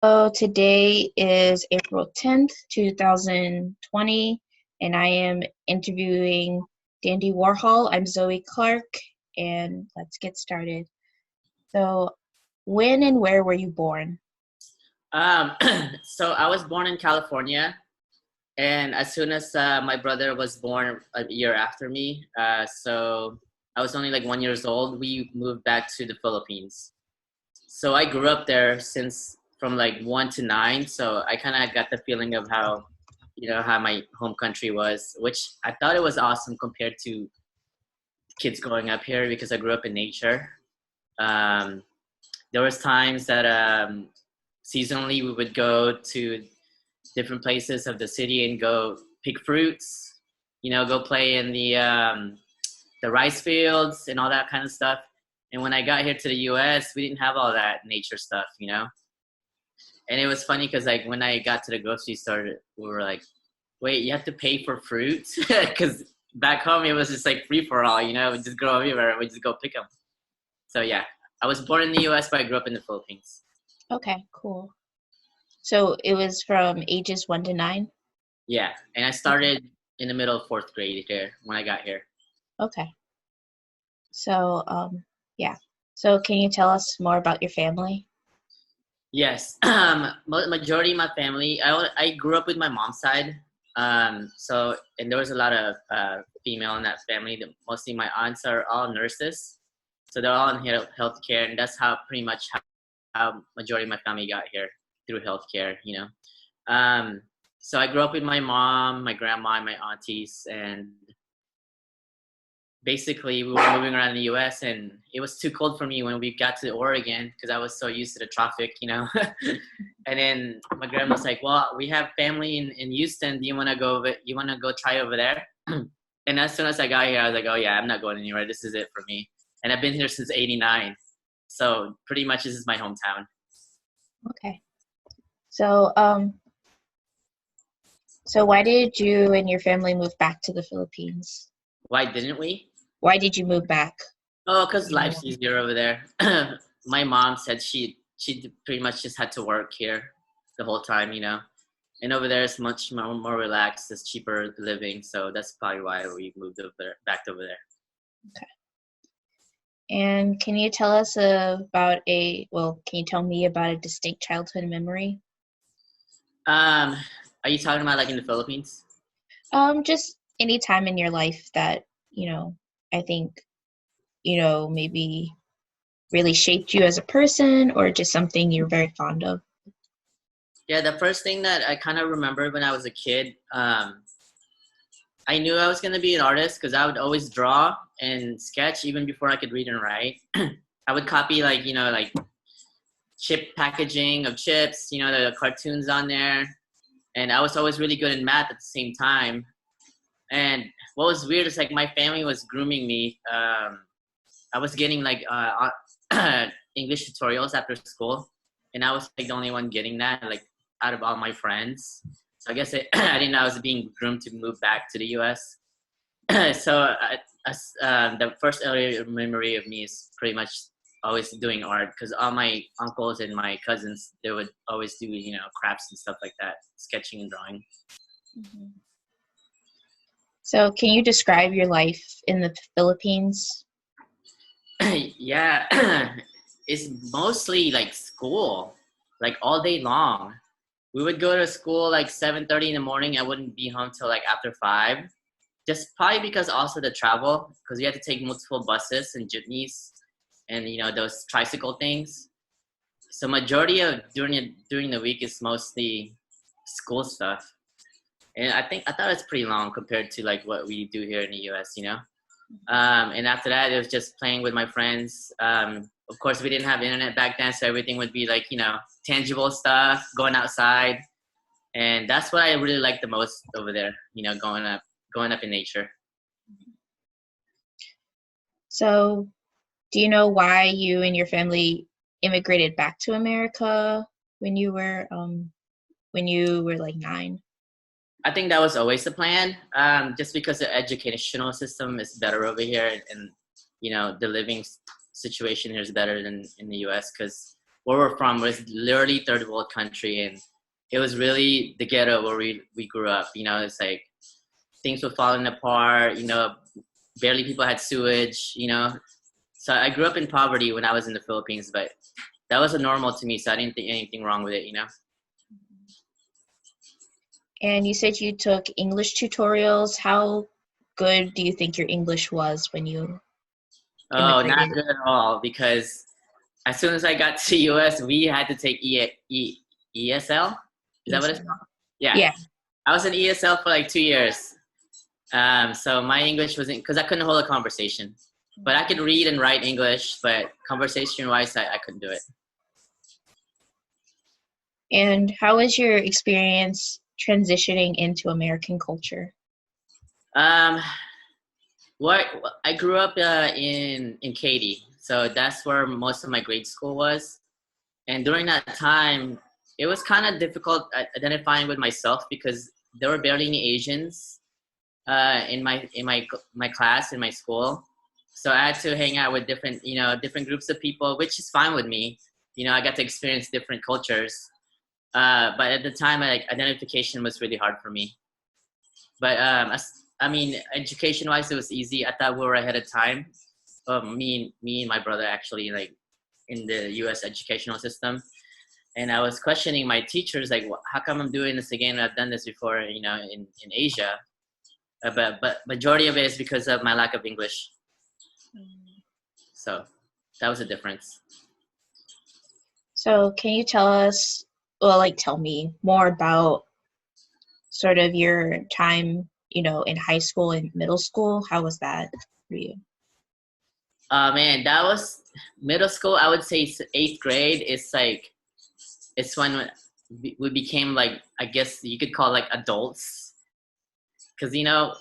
So today is April 10th, 2020, and I am interviewing Dandy Warhol. I'm Zoe Clark, and let's get started. So, when and where were you born? Um, so I was born in California, and as soon as my brother was born a year after me, so I was only like 1 years old. We moved back to the Philippines. So I grew up there since from like 1 to 9. So I kind of got the feeling of how my home country was, which I thought it was awesome compared to kids growing up here because I grew up in nature. Um, there was times that seasonally we would go to different places of the city and go pick fruits, go play in the rice fields and all that kind of stuff. And when I got here to the US, we didn't have all that nature stuff. And it was funny because like when I got to the grocery store, we were like, wait, you have to pay for fruit? Because back home it was just like free for all, we just go everywhere and we just go pick them. So yeah, I was born in the US, but I grew up in the Philippines. Okay, cool. So it was from ages 1 to 9? Yeah, and I started in the middle of fourth grade here when I got here. Okay. So, yeah. So, can you tell us more about your family? Yes, majority of my family. I grew up with my mom's side, and there was a lot of female in that family. Mostly my aunts are all nurses, so they're all in healthcare, and that's how pretty much how majority of my family got here through healthcare. So I grew up with my mom, my grandma, and my aunties, and basically we were moving around the US and it was too cold for me when we got to Oregon because I was so used to the traffic. And then my grandma was like, well, we have family in Houston. Do you want to go try over there? And as soon as I got here, I was like, oh yeah, I'm not going anywhere. This is it for me. And I've been here since 89. So pretty much this is my hometown. Okay. So, so why did you and your family move back to the Philippines? Why didn't we? Why did you move back? Oh, because life's easier over there. My mom said she pretty much just had to work here the whole time. And over there is much more relaxed, it's cheaper living, so that's probably why we moved over there, back over there. Okay. And can you tell us about can you tell me about a distinct childhood memory? Are you talking about like in the Philippines? Just any time in your life that, I think, maybe really shaped you as a person or just something you're very fond of. Yeah, the first thing that I kind of remember when I was a kid, I knew I was going to be an artist because I would always draw and sketch even before I could read and write. I would copy like chip packaging of chips, the cartoons on there. And I was always really good in math at the same time. And what was weird is like my family was grooming me. I was getting like English tutorials after school. And I was like the only one getting that, like out of all my friends. So I guess I didn't know I was being groomed to move back to the US. So the first early memory of me is pretty much always doing art because all my uncles and my cousins, they would always do, crafts and stuff like that, sketching and drawing. Mm-hmm. So can you describe your life in the Philippines? Yeah, it's mostly like school, like all day long. We would go to school like 7:30 in the morning. I wouldn't be home till like after 5. Just probably because also the travel, because we had to take multiple buses and jeepneys, and those tricycle things. So majority of during the week is mostly school stuff, and I thought it's pretty long compared to like what we do here in the U.S. And after that, it was just playing with my friends. Of course, we didn't have internet back then, so everything would be like tangible stuff, going outside, and that's what I really like the most over there. Going up in nature. So, do you know why you and your family immigrated back to America when you were like 9? I think that was always the plan, just because the educational system is better over here, and the living situation here is better than in the U.S. because where we're from was literally third world country, and it was really the ghetto where we grew up. You know, it's like things were falling apart. You know, barely people had sewage. You know, so I grew up in poverty when I was in the Philippines, but that was a normal to me, so I didn't think anything wrong with it. You know. And you said you took English tutorials. How good do you think your English was when you Oh, not immigrated? good at all, because as soon as I got to US, we had to take ESL. Is that what it's ESL? called? Yeah, Yeah. I was in ESL for like 2 years. So my English wasn't, because I couldn't hold a conversation. But I could read and write English, but conversation-wise, I couldn't do it. And how was your experience transitioning into American culture? Um, what I grew up in Katy, so that's where most of my grade school was. And during that time, it was kind of difficult identifying with myself because there were barely any Asians in my class in my school. So I had to hang out with different groups of people, which is fine with me. You know, I got to experience different cultures. But at the time, like identification was really hard for me. But I mean, education-wise, it was easy. I thought we were ahead of time. Me and my brother actually like in the U.S. educational system, and I was questioning my teachers like, how come I'm doing this again? I've done this before, you know, in Asia. But majority of it is because of my lack of English. So that was a difference. So can you tell us, well, like tell me more about sort of your time, in high school and middle school? How was that for you? Man, that was middle school. I would say eighth grade. It's when we became like, I guess you could call like adults, because you know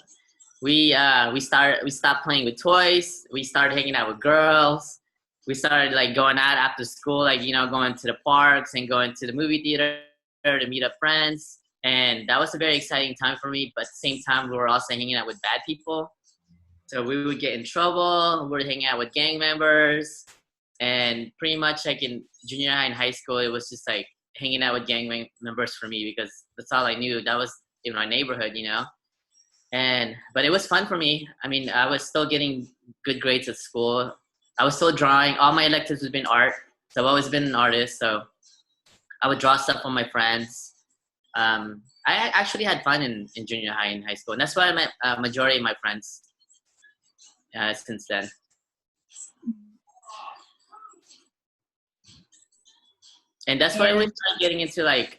we stopped playing with toys. We started hanging out with girls. We started like going out after school, like you know, going to the parks and going to the movie theater to meet up friends. And that was a very exciting time for me. But at the same time, we were also hanging out with bad people. So we would get in trouble. We were hanging out with gang members, and pretty much like in junior high and high school, it was just like hanging out with members for me because that's all I knew. That was in my neighborhood, you know. And but it was fun for me. I mean, I was still getting good grades at school. I was still drawing. All my electives have been art, so I've always been an artist. So I would draw stuff on my friends. I actually had fun in junior high and high school, and that's why I met majority of my friends since then. And that's why we And started getting into like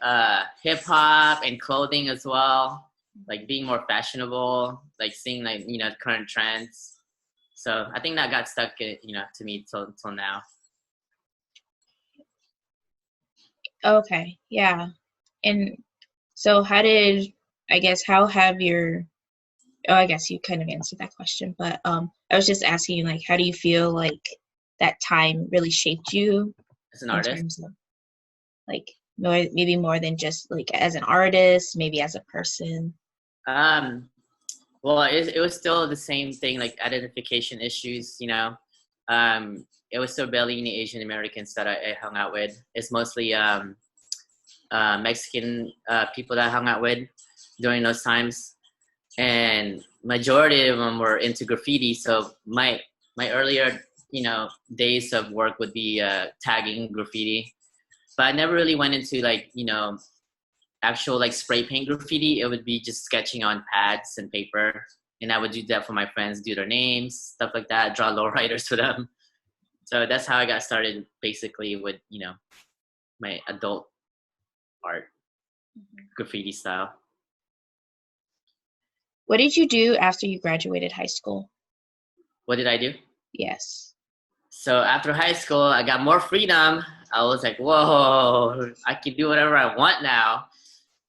hip hop and clothing as well, like being more fashionable, like seeing like you know current trends. So I think that got stuck, you know, to me till now. okay, yeah. And so how have your oh, I guess you kind of answered that question, but I was just asking you like how do you feel like that time really shaped you As an in artist. terms of like maybe more than just like as an artist, maybe as a person. Um, well, it was still the same thing, like identification issues. You know, it was still barely any Asian Americans that I hung out with. It's mostly Mexican people that I hung out with during those times, and majority of them were into graffiti. So my earlier you know days of work would be tagging graffiti, but I never really went into like you know actual like spray paint graffiti. It would be just sketching on pads and paper, and I would do that for my friends, do their names, stuff like that, draw lowriders for them. So that's how I got started, basically, with you know my adult art, graffiti style. What did you do after you graduated high school? What did I do? Yes. So after high school, I got more freedom. I was like, whoa, I can do whatever I want now.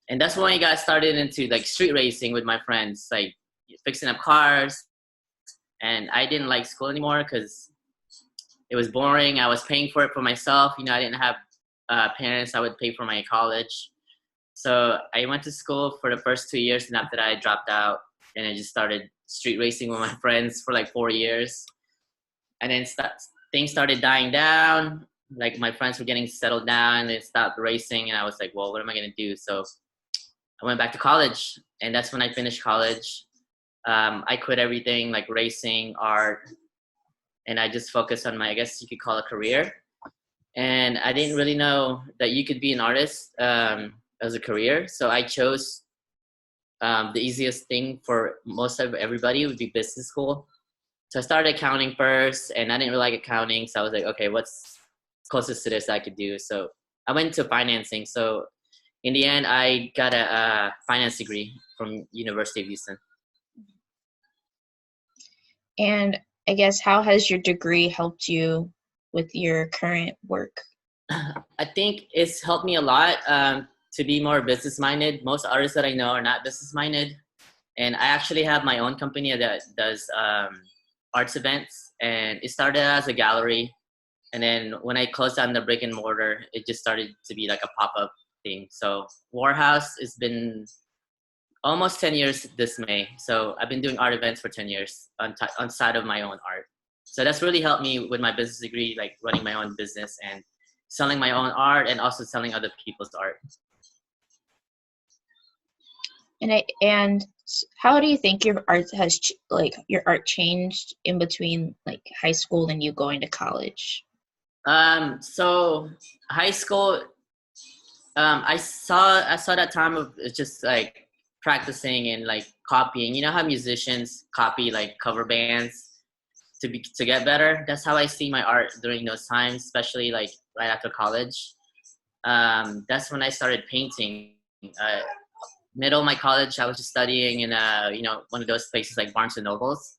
And that's when I got started into like street racing with my friends, like fixing up cars. And I didn't like school anymore because it was boring. I was paying for it for myself. You know, I didn't have parents. I would pay for my college. So I went to school for the first 2 years, and after that, I dropped out, and I just started street racing with my friends for like 4 years. And then things started dying down. like my friends were getting settled down and they stopped racing, and I was like, well, what am I gonna do? So I went back to college, and that's when I finished college. I quit everything like racing, art, and I just focused on my, I guess you could call it, career. And I didn't really know that you could be an artist as a career, so I chose the easiest thing for most of everybody would be business school. So I started accounting first, and I didn't really like accounting, so I was like, okay, what's closest to this I could do? So I went into financing. So in the end, I got a finance degree from University of Houston. And I guess how has your degree helped you with your current work? I think it's helped me a lot to be more business minded. Most artists that I know are not business minded, and I actually have my own company that does arts events, and it started as a gallery, and then when I closed down the brick and mortar, it just started to be like a pop up thing. So Warhouse has been almost 10 years this May. So I've been doing art events for 10 years on side of my own art. So that's really helped me with my business degree, like running my own business and selling my own art and also selling other people's art. And how do you think your art has your art changed in between like high school and you going to college? So high school, I saw that time of just like practicing and like copying. You know how musicians copy like cover bands to get better? That's how I see my art during those times, especially like right after college. That's when I started painting. Middle of my college, I was just studying in one of those places like Barnes and Nobles,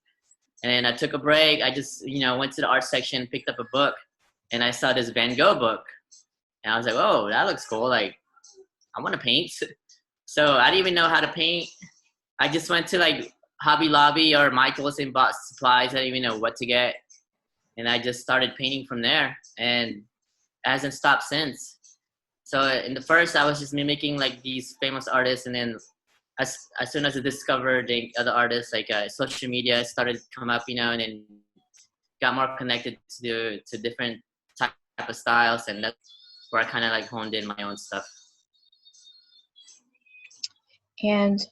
and then I took a break. I just went to the art section, picked up a book, and I saw this Van Gogh book, and I was like, "Oh, that looks cool! Like, I want to paint." So I didn't even know how to paint. I just went to like Hobby Lobby or Michael's and bought supplies. I didn't even know what to get, and I just started painting from there, and it hasn't stopped since. So in the first, I was just mimicking like these famous artists, and then as soon as I discovered the other artists, like social media started to come up, and then got more connected to different type of styles, and that's where I kind of like honed in my own stuff. And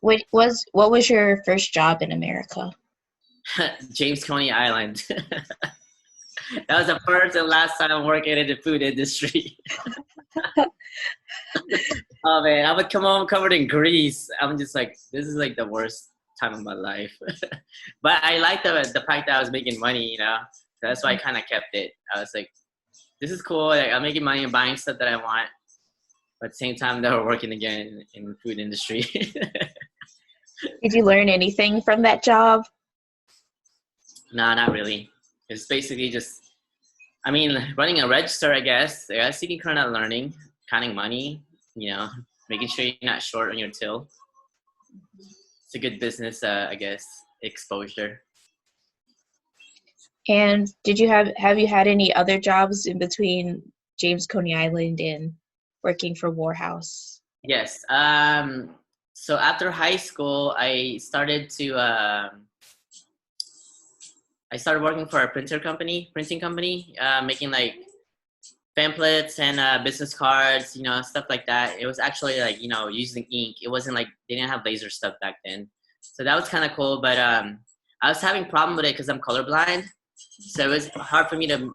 what was your first job in America? James Coney Island. That was the first and last time I'm working in the food industry. Oh man, I would come home covered in grease. I'm just like, this is like the worst time of my life. But I liked the fact that I was making money, That's why I kind of kept it. I was like, this is cool. Like, I'm making money and buying stuff that I want. But at the same time, they were working again in the food industry. Did you learn anything from that job? No, not really. It's basically just, running a register, I guess. Yes, you can kind of learning, counting money, making sure you're not short on your till. It's a good business, I guess, exposure. And have you had any other jobs in between James Coney Island and working for Warhouse? Yes. So after high school, I started working for a printing company, making like pamphlets and business cards, stuff like that. It was actually like, using ink. It wasn't like, they didn't have laser stuff back then. So that was kind of cool. But I was having a problem with it because I'm colorblind. So it was hard for me to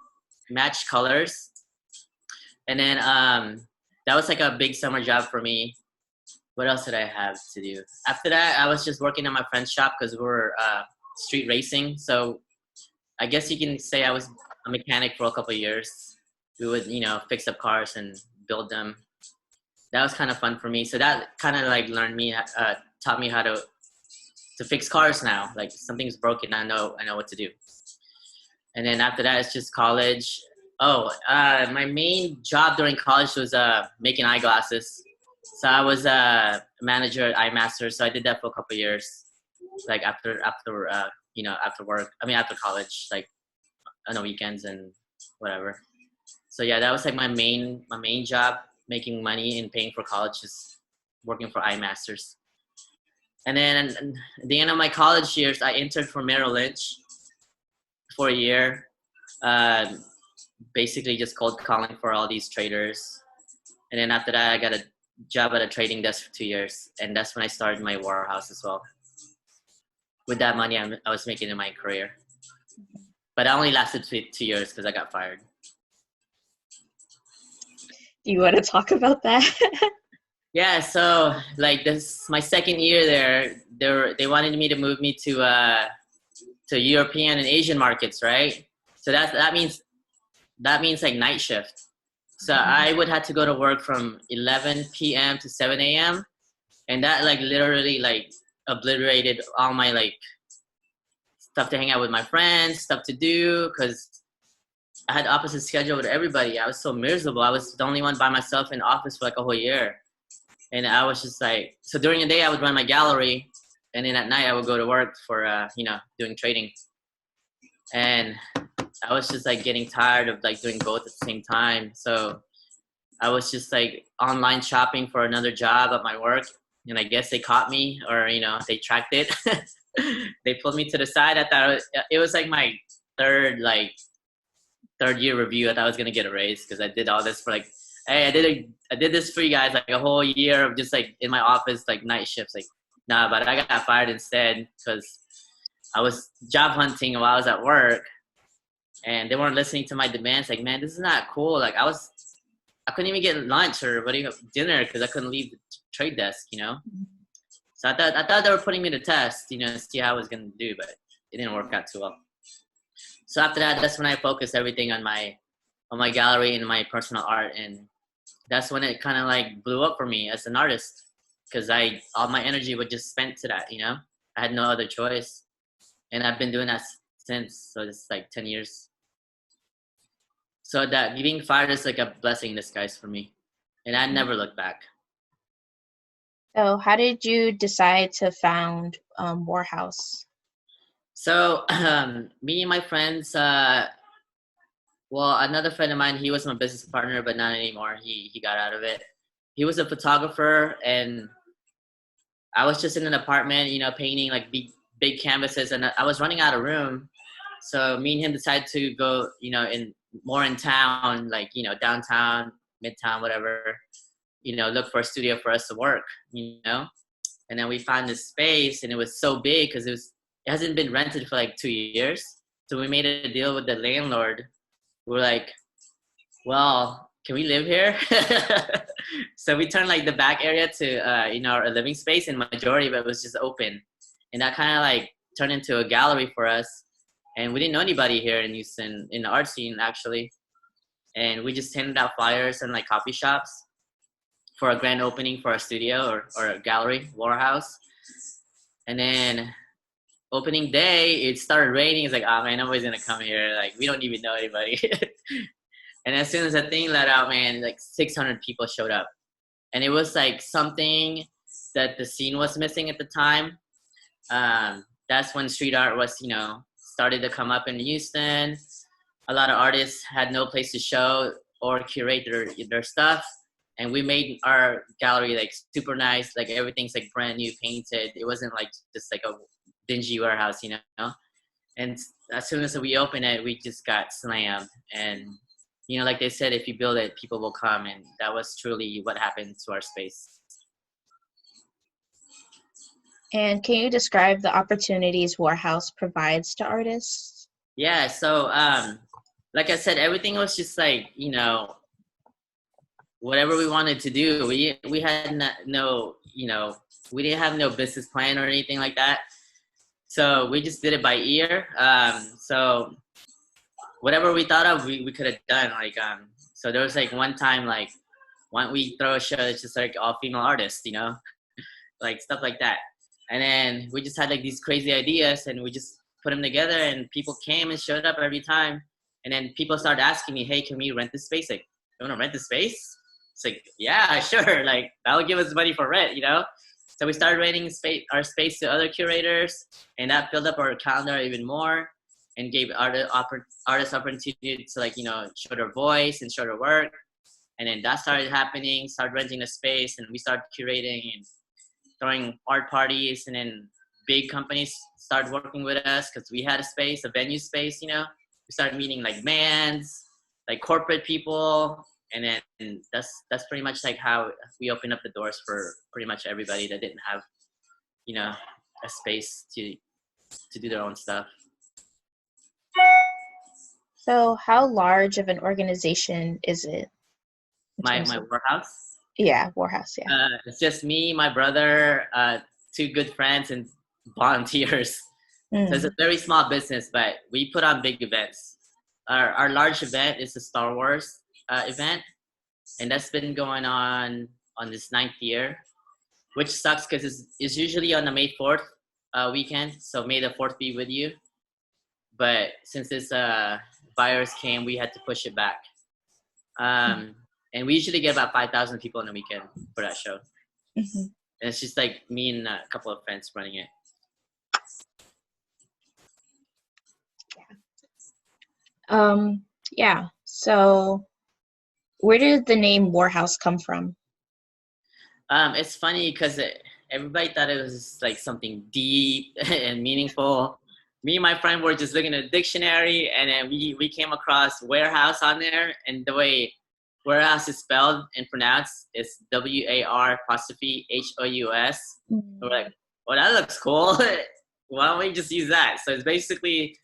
match colors. And then that was like a big summer job for me. What else did I have to do? After that, I was just working at my friend's shop because we were street racing. So I guess you can say I was a mechanic for a couple of years. We would, fix up cars and build them. That was kind of fun for me. So that kind of like taught me how to fix cars now. Like something's broken, I know what to do. And then after that, it's just college. My main job during college was making eyeglasses. So I was a manager at iMaster. So I did that for a couple of years, like after work. After college, like on the weekends and whatever. So yeah, that was like my main job, making money and paying for college, just working for iMasters. And then at the end of my college years, I interned for Merrill Lynch for a year, basically just cold calling for all these traders. And then after that, I got a job at a trading desk for 2 years. And that's when I started my warehouse as well. With that money I was making in my career. But I only lasted 2 years because I got fired. Do you want to talk about that? Yeah, so like this, my second year there, they wanted me to move me to European and Asian markets, right? So that means like night shift. So I would have to go to work from 11 p.m. to 7 a.m. And that like literally like obliterated all my like stuff to hang out with my friends, stuff to do, because I had opposite schedule with everybody. I was so miserable. I was the only one by myself in the office for like a whole year. And I was just like, so during the day I would run my gallery, and then at night I would go to work for, doing trading. And I was just like getting tired of like doing both at the same time. So I was just like online shopping for another job at my work. And I guess they caught me, or, they tracked it. They pulled me to the side. I thought it was like my third year review. I thought I was going to get a raise because I did all this for like, hey, I did this for you guys, like a whole year of just like in my office, like night shifts. Like, nah, but I got fired instead because I was job hunting while I was at work, and they weren't listening to my demands. Like, man, this is not cool. Like I couldn't even get lunch or dinner because I couldn't leave the trade desk, So I thought they were putting me to test, to see how I was going to do, but it didn't work out too well. So after that, that's when I focused everything on my gallery and my personal art, and that's when it kind of like blew up for me as an artist, because all my energy was just spent to that. I had no other choice, and I've been doing that since. So it's like 10 years. So that being fired is like a blessing in disguise for me, and I never looked back. So how did you decide to found Warhouse? So me and my friends, another friend of mine, he was my business partner, but not anymore. He got out of it. He was a photographer, and I was just in an apartment, painting like big canvases, and I was running out of room. So me and him decided to go, in town, like, downtown, midtown, whatever, look for a studio for us to work, And then we found this space, and it was so big because it hasn't been rented for like 2 years. So we made a deal with the landlord. We're like, well, can we live here? So we turned like the back area to, our living space, and majority of it was just open. And that kind of like turned into a gallery for us. And we didn't know anybody here in Houston in the art scene, actually. And we just handed out flyers in like coffee shops for a grand opening for a studio or a gallery, warehouse. And then opening day, it started raining. It's like, oh man, nobody's gonna come here. Like, we don't even know anybody. And as soon as the thing let out, man, like 600 people showed up. And it was like something that the scene was missing at the time. That's when street art was, started to come up in Houston. A lot of artists had no place to show or curate their stuff. And we made our gallery like super nice. Like everything's like brand new, painted. It wasn't like just like a dingy warehouse, And as soon as we opened it, we just got slammed. And, like they said, if you build it, people will come. And that was truly what happened to our space. And can you describe the opportunities Warhouse provides to artists? Yeah, so like I said, everything was just like, whatever we wanted to do. We had we didn't have no business plan or anything like that. So we just did it by ear. So whatever we thought of, we could have done. Like, so there was like one time, like, why don't we throw a show that's just like all female artists, like stuff like that. And then we just had like these crazy ideas, and we just put them together, and people came and showed up every time. And then people started asking me, hey, can we rent this space? Like, you want to rent the space? It's like, yeah, sure. Like, that'll give us money for rent, So we started renting our space to other curators, and that filled up our calendar even more and gave artists opportunity to, like, show their voice and show their work. And then that started happening, started renting the space, and we started curating and throwing art parties. And then big companies started working with us because we had a space, a venue space, We started meeting like bands, like corporate people, and then that's pretty much like how we opened up the doors for pretty much everybody that didn't have, you know, a space to do their own stuff. So how large of an organization is it? My warehouse. Yeah, warehouse. Yeah. It's just me, my brother, two good friends, and volunteers. So it's a very small business, but we put on big events. Our large event is the Star Wars event, and that's been going on this 9th year, which sucks because it's usually on the May 4th weekend. So May the 4th be with you. But since this virus came, we had to push it back. And we usually get about 5,000 people on the weekend for that show. And it's just like me and a couple of friends running it. Yeah. So where did the name Warhouse come from? It's funny because everybody thought it was like something deep and meaningful. Me and my friend were just looking at a dictionary, and then we came across warehouse on there, and the way warehouse is spelled and pronounced is WAR''HOUS. We're like, well, that looks cool. Why don't we just use that? So it's basically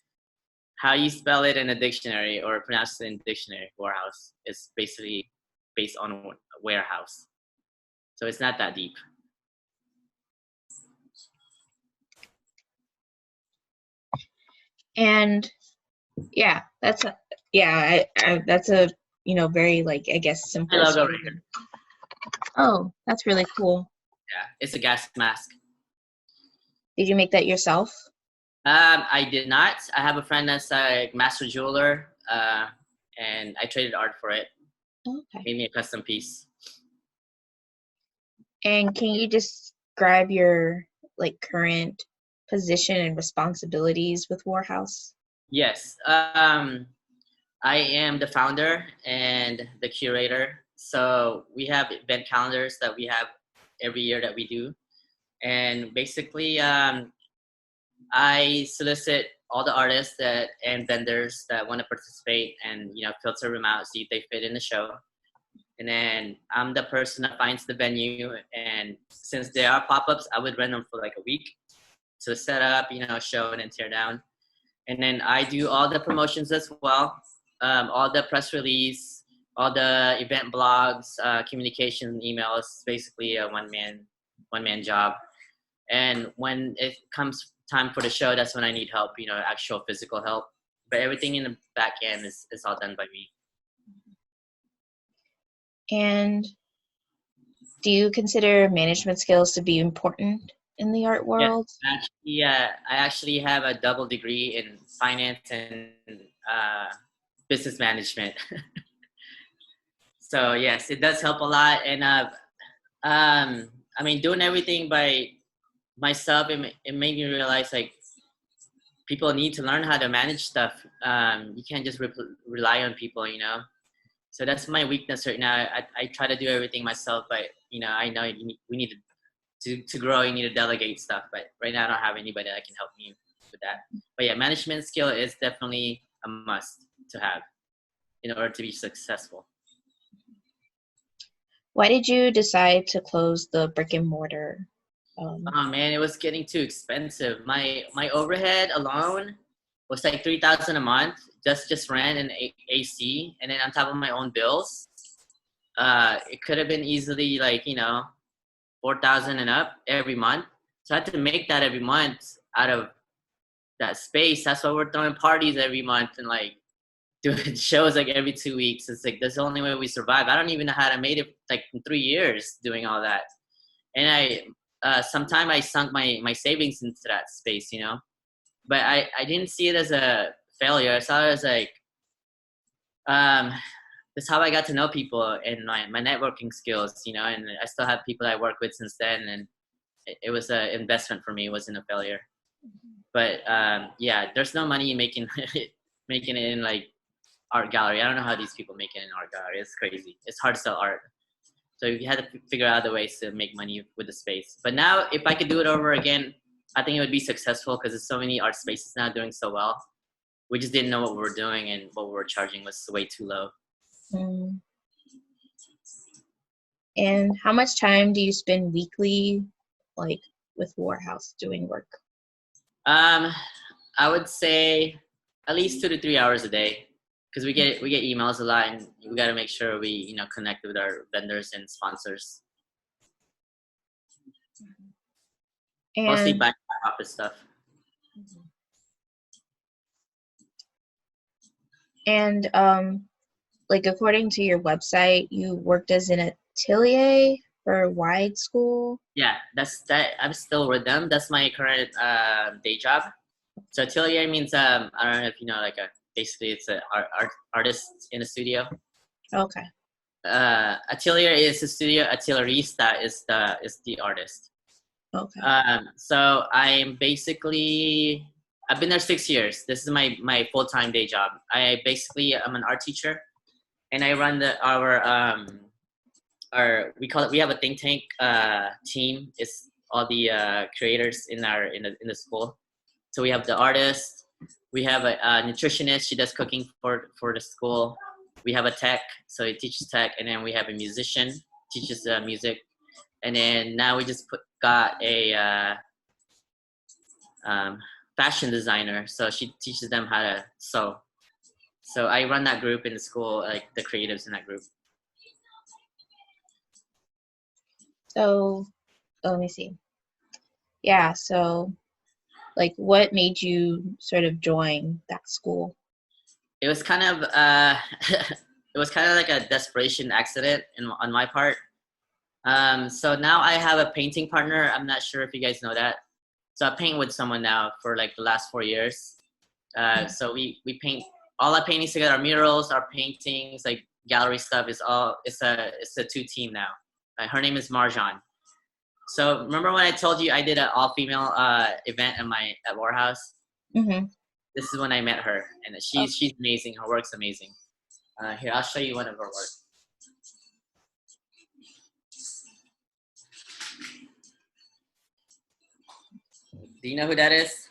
how you spell it in a dictionary or pronounce it in a dictionary. Warehouse is basically based on warehouse. So it's not that deep. And yeah, that's a very, like, I guess, simple. Logo right here. Oh, that's really cool. Yeah, it's a gas mask. Did you make that yourself? I did not. I have a friend that's a master jeweler, and I traded art for it. Okay. Made me a custom piece. And can you describe your current position and responsibilities with Warhouse? Yes. I am the founder and the curator. So we have event calendars that we have every year that we do. And basically, I solicit all the artists and vendors that want to participate, and filter them out, see if they fit in the show. And then I'm the person that finds the venue, and since they are pop-ups, I would rent them for like a week to set up, show and then tear down. And then I do all the promotions as well, all the press release, all the event blogs, communication emails, basically a one-man job. And when it comes time for the show, that's when I need help, actual physical help. But everything in the back end is all done by me. And do you consider management skills to be important in the art world? Yeah, I actually have a double degree in finance and business management. So yes, it does help a lot. And doing everything by myself, it made me realize like people need to learn how to manage stuff. You can't just rely on people, So that's my weakness right now. I try to do everything myself, but I know we need to grow. You need to delegate stuff, but right now I don't have anybody that can help me with that. But yeah, management skill is definitely a must to have in order to be successful. Why did you decide to close the brick and mortar? Oh man, it was getting too expensive. My overhead alone was like $3,000 a month, just rent and AC, and then on top of my own bills. It could have been easily like $4,000 and up every month. So I had to make that every month out of that space. That's why we're throwing parties every month and like doing shows like every 2 weeks. It's like that's the only way we survive. I don't even know how I made it like in 3 years doing all that. And sometime I sunk my savings into that space, But I didn't see it as a failure. I saw it as like that's how I got to know people and my networking skills, and I still have people I work with since then, and it was an investment for me. It wasn't a failure. But yeah, there's no money in making it in like art gallery. I don't know how these people make it in art gallery. It's crazy. It's hard to sell art. So you had to figure out the ways to make money with the space. But now if I could do it over again, I think it would be successful because there's so many art spaces now doing so well. we just didn't know what we were doing, and what we were charging was way too low. Mm. And how much time do you spend weekly, like with Warehouse doing work? I would say at least 2 to 3 hours a day, because we get emails a lot, and we got to make sure we connect with our vendors and sponsors. Mostly And back office stuff. and like according to your website, you worked as an atelier for Wide School. Yeah, that's that. I'm still with them. That's my current day job. So atelier means I don't know if you know, like basically it's a artist in a studio. Okay. Atelier is a studio. Atelierista is the artist. Okay. So I'm basically, I've been there 6 years. This is my full-time day job. I'm an art teacher, and I run we have a think tank team. It's all the creators in the school. So we have the artist, we have a nutritionist. She does cooking for the school. We have a tech, so he teaches tech, and then we have a musician, teaches music, and then now we just got a fashion designer, so she teaches them how to sew. So I run that group in the school, like the creatives in that group. So let me see. Yeah, so like what made you sort of join that school? It was kind of it was kind of like a desperation accident on my part. So now I have a painting partner. I'm not sure if you guys know that. So I paint with someone now for like the last 4 years. So we paint all our paintings together. Our murals, our paintings, like gallery stuff is all. It's a two team now. Her name is Marjan. So remember when I told you I did an all female event at Warehouse? Mm-hmm. This is when I met her, and she's amazing. Her work's amazing. Here, I'll show you one of her work. Do you know who that is?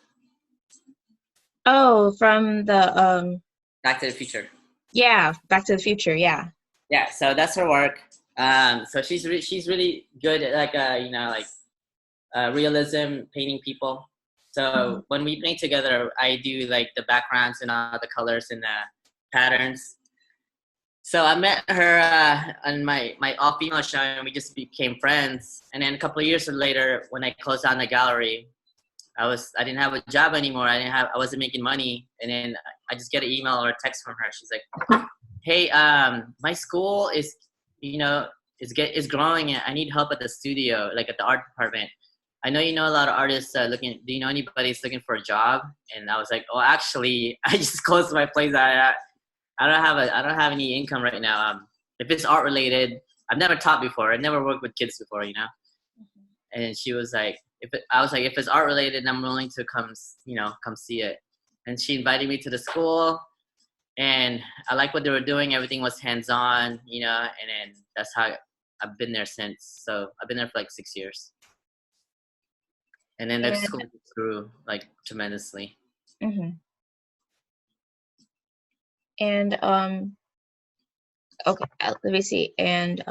Oh, from the Back to the Future. Yeah, Back to the Future. Yeah. Yeah, so that's her work. So she's really good at realism, painting people. So when we paint together, I do like the backgrounds and all the colors and the patterns. So I met her on my all-female show, and we just became friends. And then a couple of years later, when I closed down the gallery, I didn't have a job anymore. I wasn't making money. And then I just get an email or a text from her. She's like, "Hey, my school is growing, and I need help at the studio, like at the art department. I know you know a lot of artists looking. Do you know anybody who's looking for a job?" And I was like, "Oh, actually, I just closed my place. I don't have any income right now. If it's art related, I've never taught before. I've never worked with kids before, you know." And she was like, if it's art related, I'm willing to come see it. And she invited me to the school, and I like what they were doing. Everything was hands on, and then that's how I've been there since. So I've been there for like 6 years. And then the school grew like tremendously. Mm-hmm. And okay, let me see. And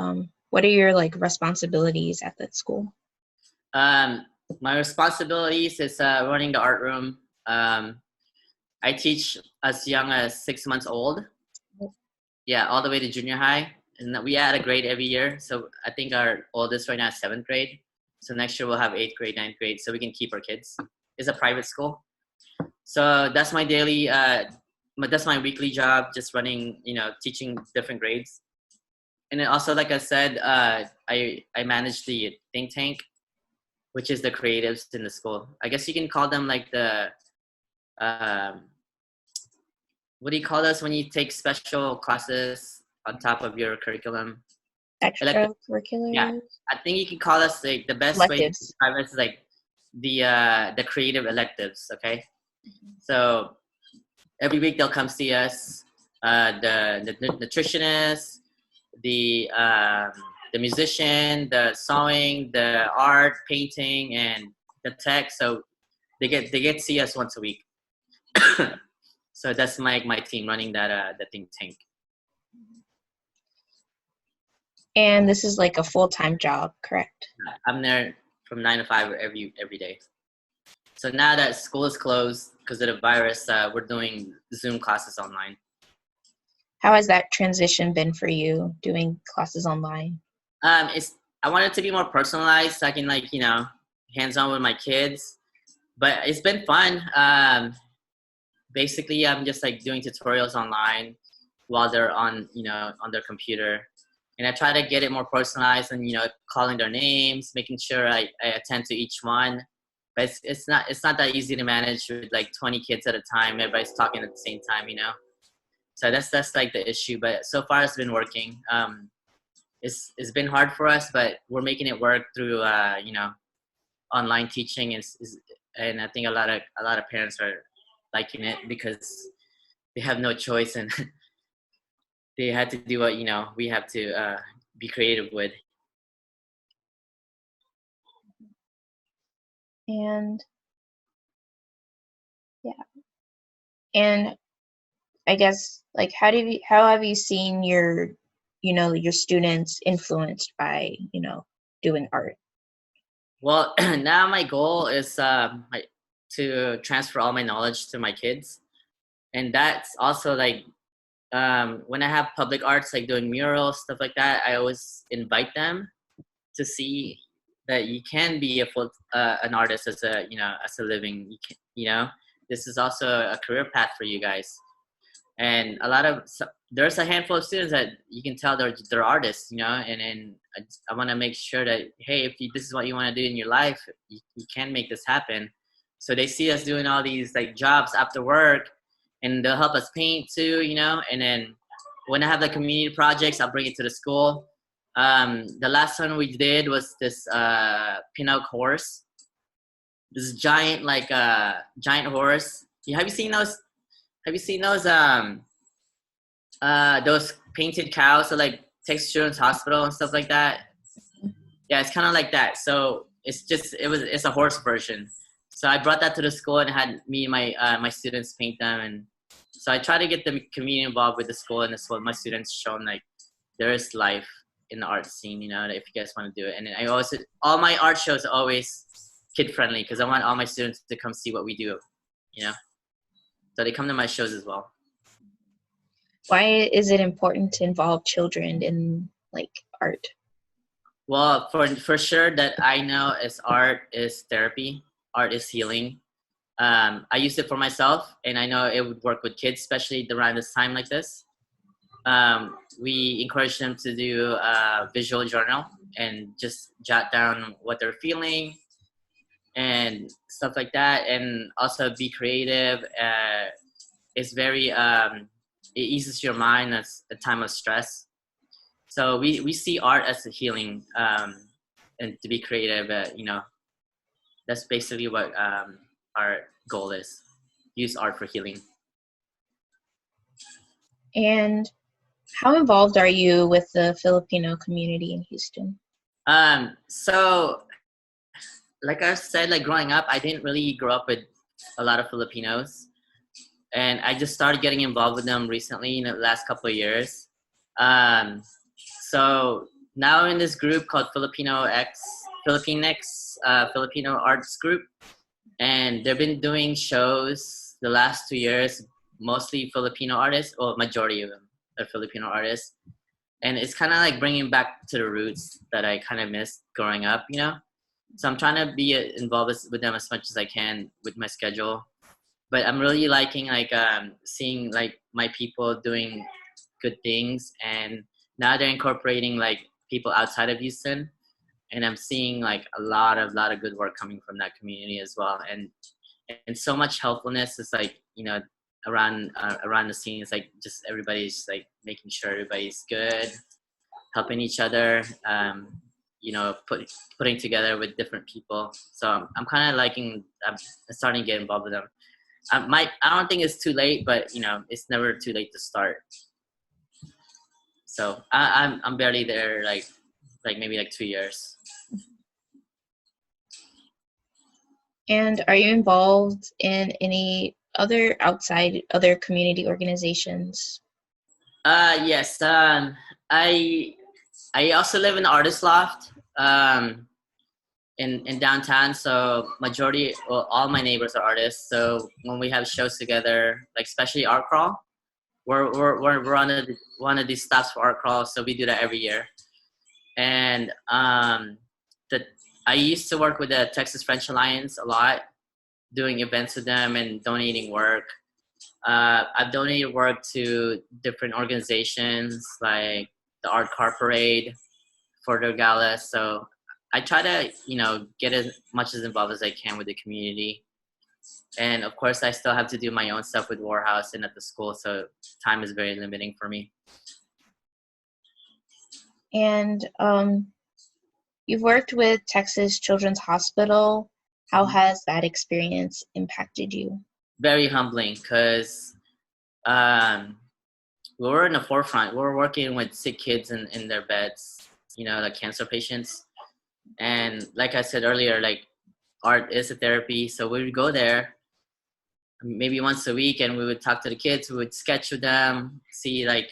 what are your like responsibilities at that school? My responsibilities is running the art room. I teach as young as 6 months old. Yeah, all the way to junior high. And we add a grade every year. So I think our oldest right now is 7th grade. So next year we'll have 8th grade, 9th grade, so we can keep our kids. It's a private school. So that's my daily, that's my weekly job, just running, teaching different grades. And then also, like I said, I manage the think tank, which is the creatives in the school. I guess you can call them like the, what do you call this when you take special classes on top of your curriculum? Extracurriculars? Yeah, I think you can call us like the best way to describe it is like the creative electives, okay? So every week they'll come see us, the nutritionist, the musician, the sewing, the art, painting, and the tech. So they get to see us once a week. So that's my team running that think tank. And this is like a full-time job, correct? I'm there from 9 to 5 every day. So now that school is closed because of the virus, we're doing Zoom classes online. How has that transition been for you, doing classes online? I want it to be more personalized, so I can hands-on with my kids. But it's been fun. Basically, I'm just like doing tutorials online while they're on on their computer, and I try to get it more personalized and calling their names, making sure I attend to each one. But it's not that easy to manage with like 20 kids at a time. Everybody's talking at the same time, So that's like the issue. But so far it's been working. It's been hard for us, but we're making it work through online teaching and I think a lot of parents are liking it because they have no choice and they had to do what we have to be creative with. And yeah, and I guess like how have you seen your your students influenced by doing art? Well, now my goal is to transfer all my knowledge to my kids, and that's also like when I have public arts, like doing murals, stuff like that. I always invite them to see that you can be an artist as a living. This is also a career path for you guys. And there's a handful of students that you can tell they're artists, and I want to make sure that, hey, if this is what you want to do in your life, you can make this happen. So they see us doing all these like jobs after work, and they'll help us paint too, and then when I have the community projects, I'll bring it to the school. The last one we did was this pinup horse, this giant giant horse. Have you seen those? Have you seen those painted cows that like Texas Children's Hospital and stuff like that? Yeah, it's kind of like that. So it's a horse version. So I brought that to the school and had me and my students paint them, and so I try to get the community involved with the school, and that's what my students show them, like there is life in the art scene, if you guys want to do it. And I also, all my art shows are always kid friendly because I want all my students to come see what we do, so they come to my shows as well. Why is it important to involve children in like art? Well, for sure that I know is art is therapy, art is healing. I used it for myself, and I know it would work with kids, especially around this time like this. We encourage them to do a visual journal and just jot down what they're feeling and stuff like that, and also be creative. It's very it eases your mind at a time of stress. So we see art as a healing, and to be creative. That's basically what our goal is. Use art for healing. And how involved are you with the Filipino community in Houston? So like I said, like growing up, I didn't really grow up with a lot of Filipinos, and I just started getting involved with them recently in the last couple of years. So now I'm in this group called Filipinx, Filipino Arts Group, and they've been doing shows the last 2 years, mostly Filipino artists, or majority of them are Filipino artists. And it's kind of like bringing back to the roots that I kind of missed growing up, So I'm trying to be involved with them as much as I can with my schedule. But I'm really liking seeing like my people doing good things, and now they're incorporating like people outside of Houston, and I'm seeing like a lot of good work coming from that community as well, and so much helpfulness is like around the scene. It's like just everybody's like making sure everybody's good, helping each other, putting together with different people. So I'm kind of liking. I'm starting to get involved with them. I don't think it's too late, but it's never too late to start. So I'm barely there, like maybe like 2 years. And are you involved in any other community organizations? Yes. I also live in the artist loft in downtown. So all my neighbors are artists. So when we have shows together, like especially Art Crawl, we're one of these stops for Art Crawl. So we do that every year. And the I used to work with the Texas French Alliance a lot, doing events with them and donating work. I've donated work to different organizations like the Art Car Parade, for their gala. So I try to, get as much as involved as I can with the community. And of course, I still have to do my own stuff with Warhouse and at the school. So time is very limiting for me. And you've worked with Texas Children's Hospital. How has that experience impacted you? Very humbling because we were in the forefront. We were working with sick kids in their beds, like cancer patients. And like I said earlier, like art is a therapy. So we would go there maybe once a week and we would talk to the kids. We would sketch with them, see like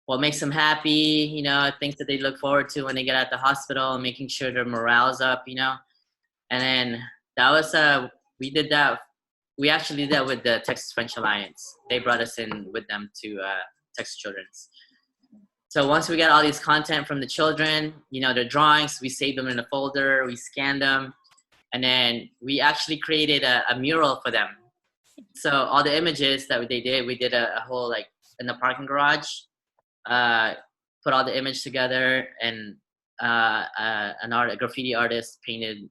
what makes them happy, things that they look forward to when they get out the hospital, and making sure their morale's up, And then that was, we did that. We actually did that with the Texas French Alliance. They brought us in with them to Texas Children's. So once we got all these content from the children, their drawings, we saved them in a folder, we scanned them, and then we actually created a mural for them. So all the images that we did a whole, like, in the parking garage, put all the image together, and a graffiti artist painted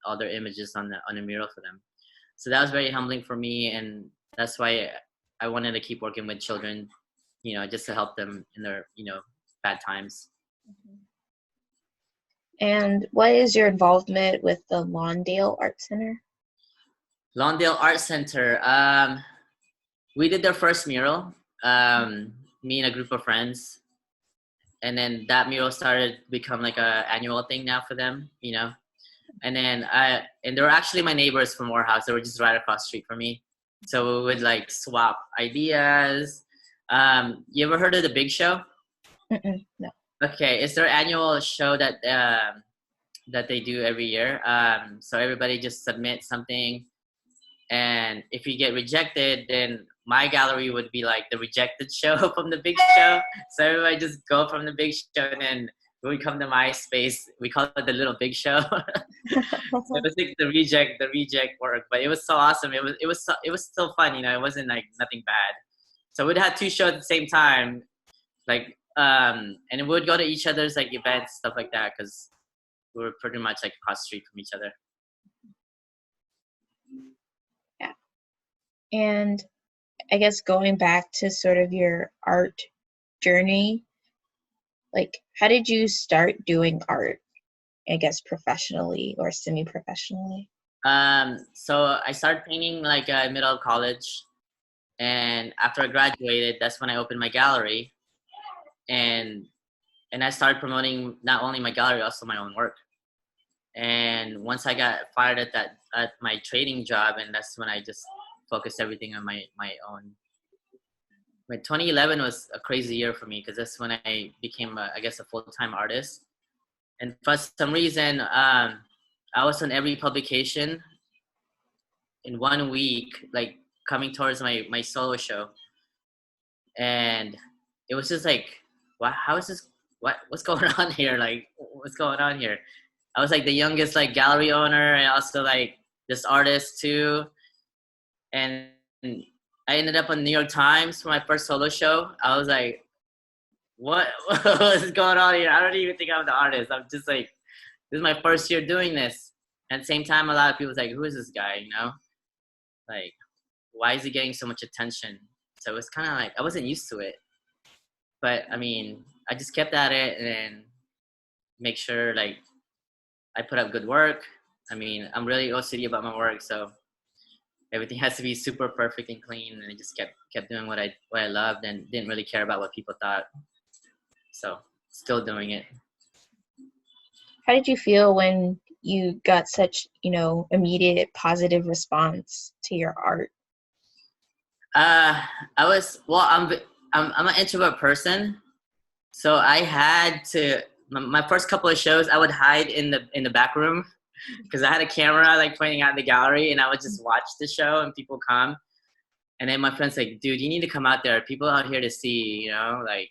all their images on a mural for them. So that was very humbling for me, and that's why I wanted to keep working with children, just to help them in their, bad times. And what is your involvement with the Lawndale Art Center? Lawndale Art Center. We did their first mural, me and a group of friends. And then that mural started to become like a annual thing now for them, And then they were actually my neighbors from Morehouse. They were just right across the street from me. So we would like swap ideas. You ever heard of The Big Show? No. Okay, it's their annual show that they do every year. So everybody just submit something, and if you get rejected, then my gallery would be like the rejected show from The Big Show. So everybody just go from The Big Show, and then when we come to my space, we call it the Little Big Show. So it was like the reject work, but it was so awesome. It was still fun, It wasn't like nothing bad. So we'd have two shows at the same time, like, and we would go to each other's like events, stuff like that, because we were pretty much like across the street from each other. Yeah. And I guess going back to sort of your art journey, like, how did you start doing art, I guess, professionally or semi-professionally? So I started painting like middle of college, and after I graduated, that's when I opened my gallery, and I started promoting not only my gallery, also my own work. And once I got fired at my trading job, and that's when I just focused everything on my own. But 2011 was a crazy year for me because that's when I became, a full-time artist. And for some reason, I was on every publication in 1 week, like coming towards my solo show. And it was just like, wow, how is this? What's going on here? Like, what's going on here? I was like the youngest like gallery owner, and also like this artist too. And I ended up on New York Times for my first solo show. I was like, what is going on here? I don't even think I'm the artist. I'm just like, this is my first year doing this. At the same time, a lot of people was like, who is this guy? Like, why is he getting so much attention? So it was kind of like, I wasn't used to it. But I mean, I just kept at it and make sure like I put up good work. I mean, I'm really OCD about my work, so everything has to be super perfect and clean. And I just kept doing what I loved and didn't really care about what people thought. So still doing it. How did you feel when you got such, immediate positive response to your art? Uh, I'm an introvert person, so I had to. My first couple of shows, I would hide in the back room because I had a camera like pointing out the gallery, and I would just watch the show, and people come, and then my friends like, dude, you need to come out there. People out here to see, you know, like.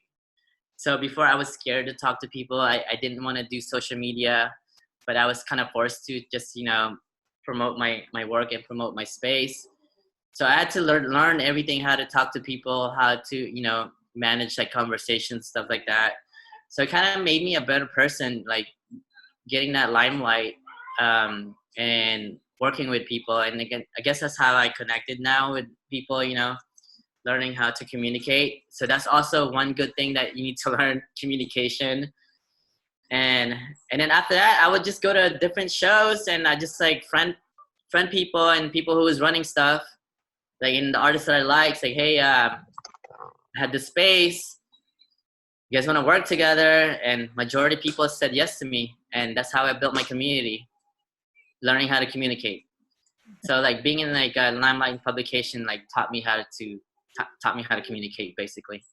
So before I was scared to talk to people. I didn't want to do social media, but I was kind of forced to just promote my work and promote my space. So I had to learn everything, how to talk to people, how to manage like conversations, stuff like that. So it kind of made me a better person, like getting that limelight, and working with people. And again, I guess that's how I connected now with people, learning how to communicate. So that's also one good thing that you need to learn, communication. And then after that, I would just go to different shows, and I just like friend people and people who was running stuff, like in the artists that I like, say, hey, I had the space. You guys want to work together? And majority of people said yes to me, and that's how I built my community, learning how to communicate. So like being in like a limelight publication like taught me how to communicate, basically.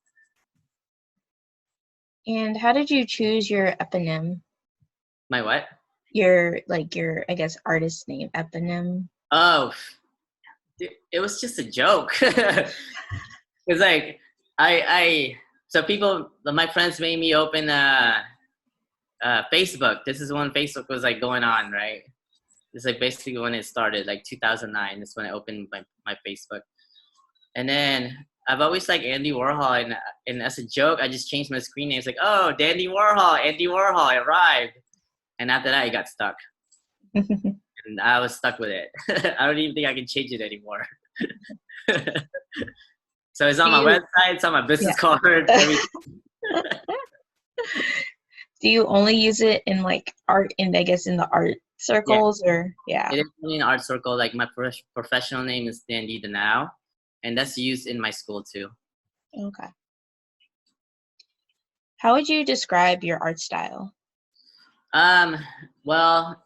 And how did you choose your eponym? My what? Your I guess artist name, eponym. Oh, it was just a joke. It's like so people, my friends made me open Facebook. This is when Facebook was like going on, right? It's like basically when it started, like 2009. That's when I opened my Facebook. And then I've always liked Andy Warhol, and as a joke, I just changed my screen name. It's like, oh, Dandy Warhol, Andy Warhol arrived. And after that, I got stuck. And I was stuck with it. I don't even think I can change it anymore. So it's on my website, it's on my business card. Do you only use it in like art, I guess in the art circles, or yeah? It is only an art circle. Like my professional name is Dandy Danao, and that's used in my school too. Okay. How would you describe your art style? Well,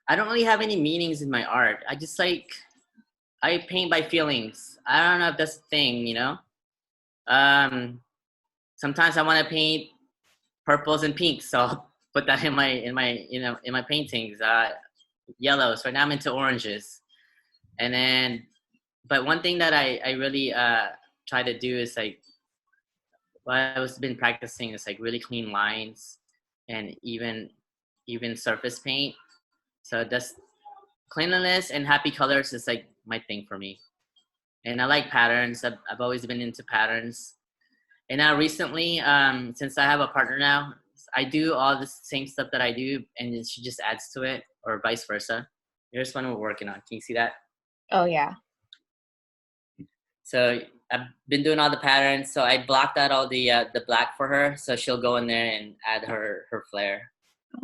I don't really have any meanings in my art. I paint by feelings. I don't know if that's a thing, Sometimes I want to paint purples and pinks, so I'll put that in my paintings. Yellows. Right now I'm into oranges, and then, but one thing that I really try to do is like, what I've been practicing is like really clean lines and even surface paint. So that's cleanliness and happy colors is like my thing for me. And I like patterns. I've always been into patterns. And now recently, since I have a partner now, I do all the same stuff that I do, and she just adds to it, or vice versa. Here's one we're working on. Can you see that? Oh yeah. So I've been doing all the patterns. So I blocked out all the black for her, so she'll go in there and add her flair.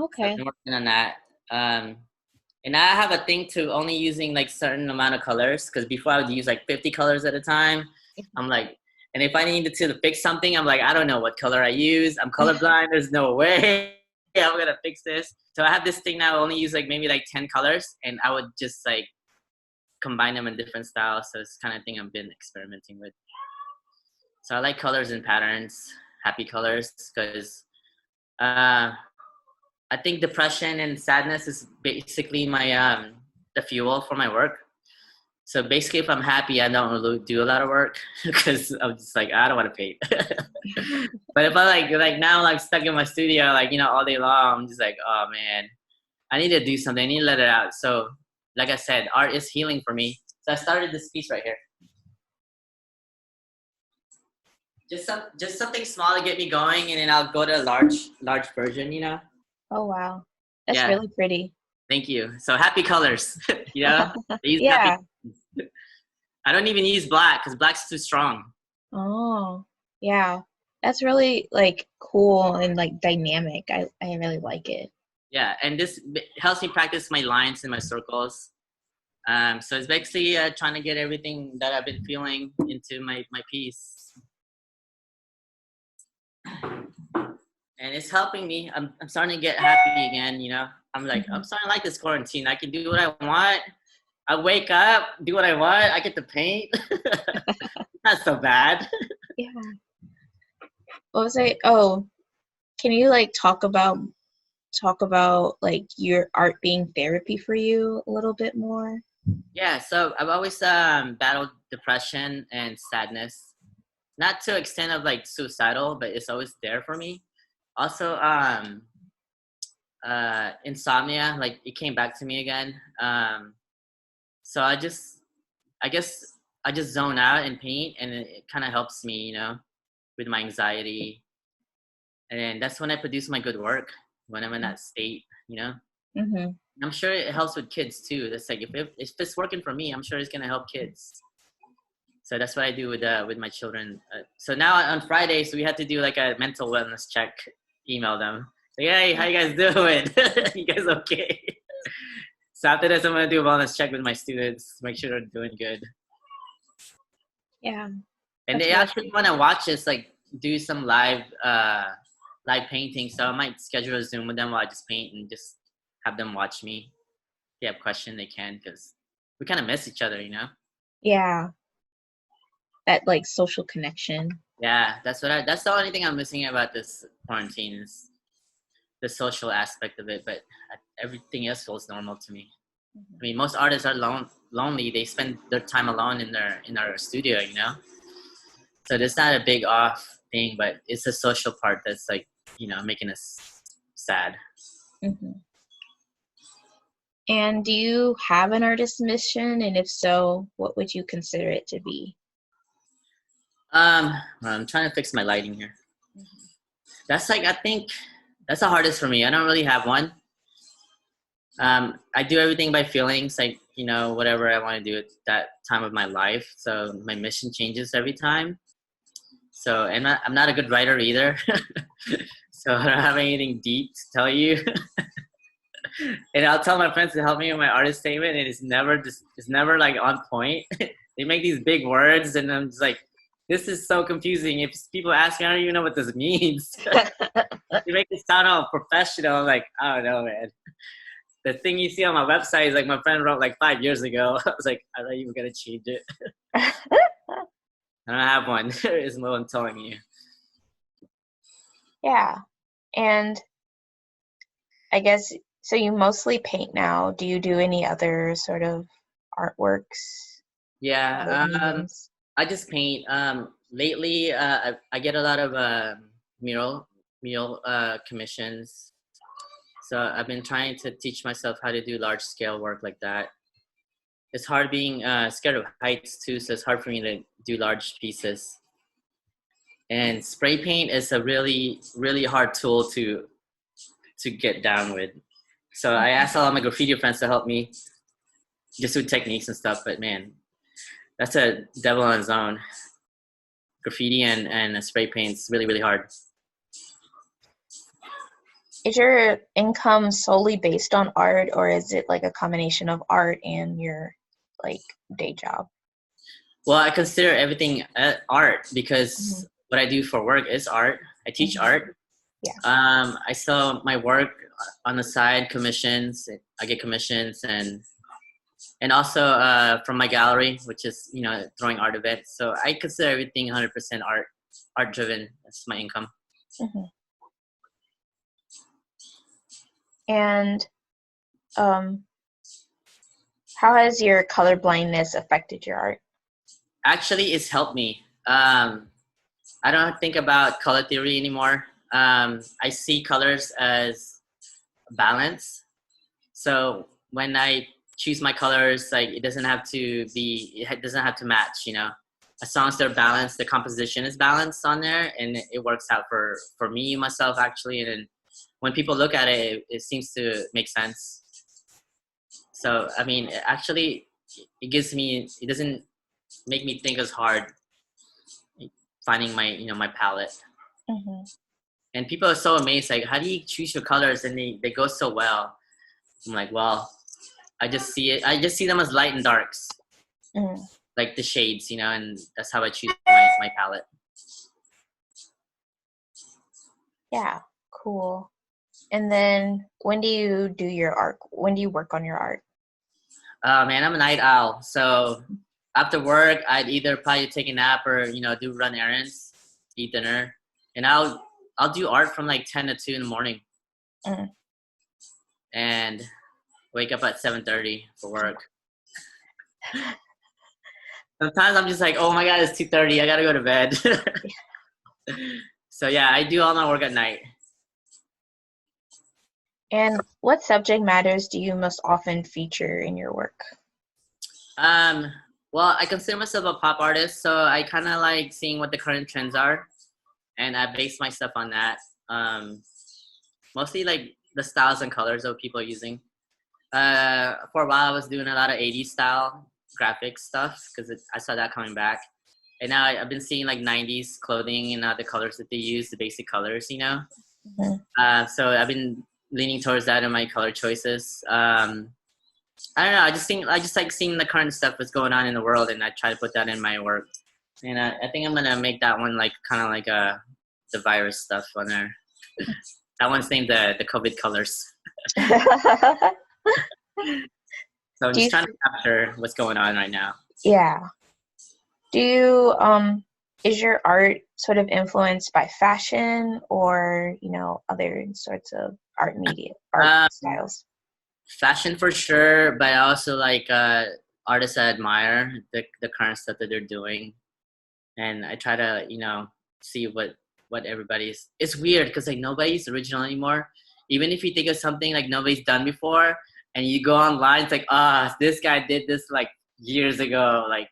Okay. So I've been working on that. And I have a thing to only using like certain amount of colors, because before I would use like 50 colors at a time. I'm like, and if I needed to fix something, I'm like, I don't know what color I use. I'm colorblind. There's no way I'm gonna fix this. So I have this thing now. I only use like maybe like 10 colors, and I would just like combine them in different styles. So it's kind of thing I've been experimenting with. So I like colors and patterns, happy colors, because I think depression and sadness is basically my the fuel for my work. So basically, if I'm happy, I don't really do a lot of work because I'm just like, I don't want to paint. But if I like now, like stuck in my studio, like all day long, I'm just like, oh man, I need to do something. I need to let it out. So, like I said, art is healing for me. So I started this piece right here. Just something small to get me going, and then I'll go to a large version. Oh wow, that's really pretty. Thank you. So happy colors, Yeah. I don't even use black because black's too strong. Oh, yeah. That's really like cool and like dynamic. I really like it. Yeah, and this helps me practice my lines and my circles. So it's basically trying to get everything that I've been feeling into my piece. And it's helping me. I'm starting to get happy again, I'm like, I'm starting to like this quarantine. I can do what I want. I wake up, do what I want. I get to paint. Not so bad. Yeah. What was I? Oh, can you like talk about like your art being therapy for you a little bit more? Yeah, so I've always battled depression and sadness. Not to extent of like suicidal, but it's always there for me. Also, insomnia, like it came back to me again. So I guess I just zone out and paint, and it kind of helps me, with my anxiety. And that's when I produce my good work, when I'm in that state. Mm-hmm. I'm sure it helps with kids too. That's like if it's working for me, I'm sure it's gonna help kids. So that's what I do with my children. So now on Fridays we had to do like a mental wellness check. Email them. Like, hey, how you guys doing? You guys okay? So after this, I'm gonna do a wellness check with my students, make sure they're doing good. Yeah. And That's they really actually want to watch us like do some live painting. So I might schedule a Zoom with them while I just paint and just have them watch me. If they have questions, they can, because we kind of miss each other. yeah. That like social connection. Yeah, that's the only thing I'm missing about this quarantine is the social aspect of it. But everything else feels normal to me. I mean, most artists are lonely. They spend their time alone in their studio. So there's not a big off thing, but it's a social part that's like, making us sad. Mm-hmm. And do you have an artist mission? And if so, what would you consider it to be? I'm trying to fix my lighting here. That's like, I think that's the hardest for me. I don't really have one. I do everything by feelings, like, whatever I want to do at that time of my life. So my mission changes every time. So, and I'm not a good writer either. So I don't have anything deep to tell you. And I'll tell my friends to help me with my artist statement, and it's never like on point. They make these big words, and I'm just like, this is so confusing. If people ask me, I don't even know what this means. They make it sound all professional. I'm like, I don't know, man. The thing you see on my website is like my friend wrote like 5 years ago. I was like, I thought you were gonna change it. I don't have one. Is what I'm telling you. Yeah. And I guess so you mostly paint now. Do you do any other sort of artworks? Yeah, Other mediums? I just paint. Lately, I get a lot of mural commissions. So I've been trying to teach myself how to do large scale work like that. It's hard being scared of heights too, so it's hard for me to do large pieces. And spray paint is a really, really hard tool to get down with. So I asked all my graffiti friends to help me just with techniques and stuff. But man, that's a devil on its own. Graffiti and spray paint's really, really hard. Is your income solely based on art, or is it like a combination of art and your like day job? Well, I consider everything art because Mm-hmm. what I do for work is art. I teach Mm-hmm. art. Yeah. I sell my work on the side, commissions. I get commissions and also from my gallery, which is throwing art events. So I consider everything 100% art driven. That's my income. Mm-hmm. And um, how has your color blindness affected your art? Actually, it's helped me. I don't think about color theory anymore. I see colors as balance. So when I choose my colors, like it doesn't have to match. As long as they're balanced, the composition is balanced on there, and it works out for me myself actually. And then when people look at it, it seems to make sense. So I mean, actually, it doesn't make me think as hard finding my palette. Mm-hmm. And people are so amazed, like, how do you choose your colors and they go so well? I'm like, well, I just see them as light and darks, Mm. like the shades, and that's how I choose my palette. Yeah, cool. And then when do you do your art? When do you work on your art? Man, I'm a night owl. So after work, I'd either probably take a nap or do run errands, eat dinner, and I'll do art from like 10 to 2 in the morning, Mm. and wake up at 7:30 for work. Sometimes I'm just like, oh my god, it's 2:30. I gotta go to bed. So yeah, I do all my work at night. And what subject matters do you most often feature in your work? Um, well, I consider myself a pop artist, so I kind of like seeing what the current trends are, and I base my stuff on that. Mostly like the styles and colors that people are using. For a while, I was doing a lot of 80s style graphic stuff because I saw that coming back. And now I've been seeing like 90s clothing and the colors that they use, the basic colors. Mhm. So I've been leaning towards that in my color choices. I don't know. I just like seeing the current stuff that's going on in the world, and I try to put that in my work. And I think I'm gonna make that one like kind of like the virus stuff on there. That one's named the COVID colors. So I'm Do just you, trying to capture what's going on right now. yeah. Do you, is your art sort of influenced by fashion or, other sorts of art Um, styles? Fashion for sure, but I also like artists I admire the current stuff that they're doing, and I try to see what everybody's. It's weird because like nobody's original anymore. Even if you think of something like nobody's done before, and you go online, it's like this guy did this like years ago, like.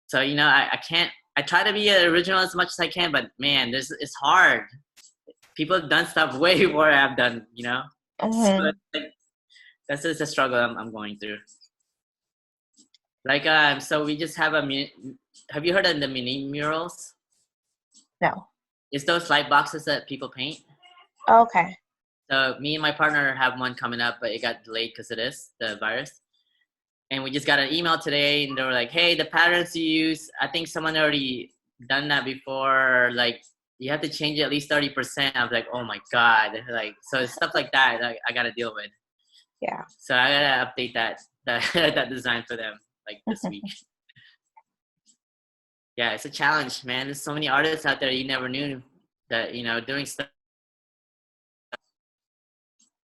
So I can't. I try to be original as much as I can, but man, it's hard. People have done stuff way before I've done. So Hmm. like, that's just a struggle I'm going through. Like so we just have have you heard of the mini murals? No. It's those light boxes that people paint. Okay. So me and my partner have one coming up, but it got delayed because of the virus. And we just got an email today, and they were like, "Hey, the patterns you use, I think someone already done that before. Like, you have to change it at least 30%." I was like, "Oh my god!" Like, so it's stuff like that I got to deal with. Yeah. So I gotta update that that design for them like this week. Yeah, it's a challenge, man. There's so many artists out there you never knew that doing stuff.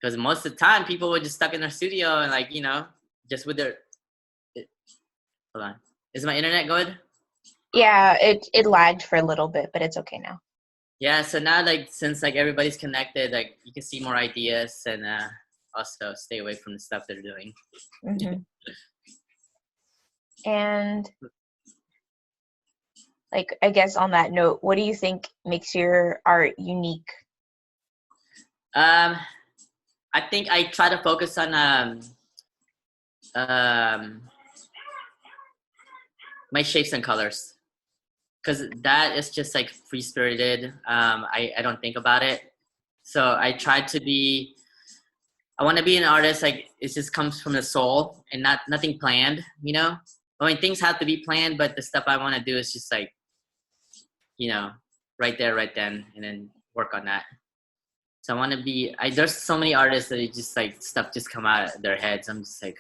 Because most of the time, people were just stuck in their studio and like just with their. Hold on, is my internet good? Yeah, it lagged for a little bit, but it's okay now. Yeah, so now like since like everybody's connected, like you can see more ideas and also stay away from the stuff they're doing. Hmm. And like, I guess on that note, what do you think makes your art unique? Um, I think I try to focus on um my shapes and colors because that is just like free spirited. I don't think about it, so I try to be. I want to be an artist like it just comes from the soul and nothing planned. I mean things have to be planned, but the stuff I want to do is just like you know right there, right then, and then work on that. So I want to be. There's so many artists that it just like stuff just come out of their heads. I'm just like,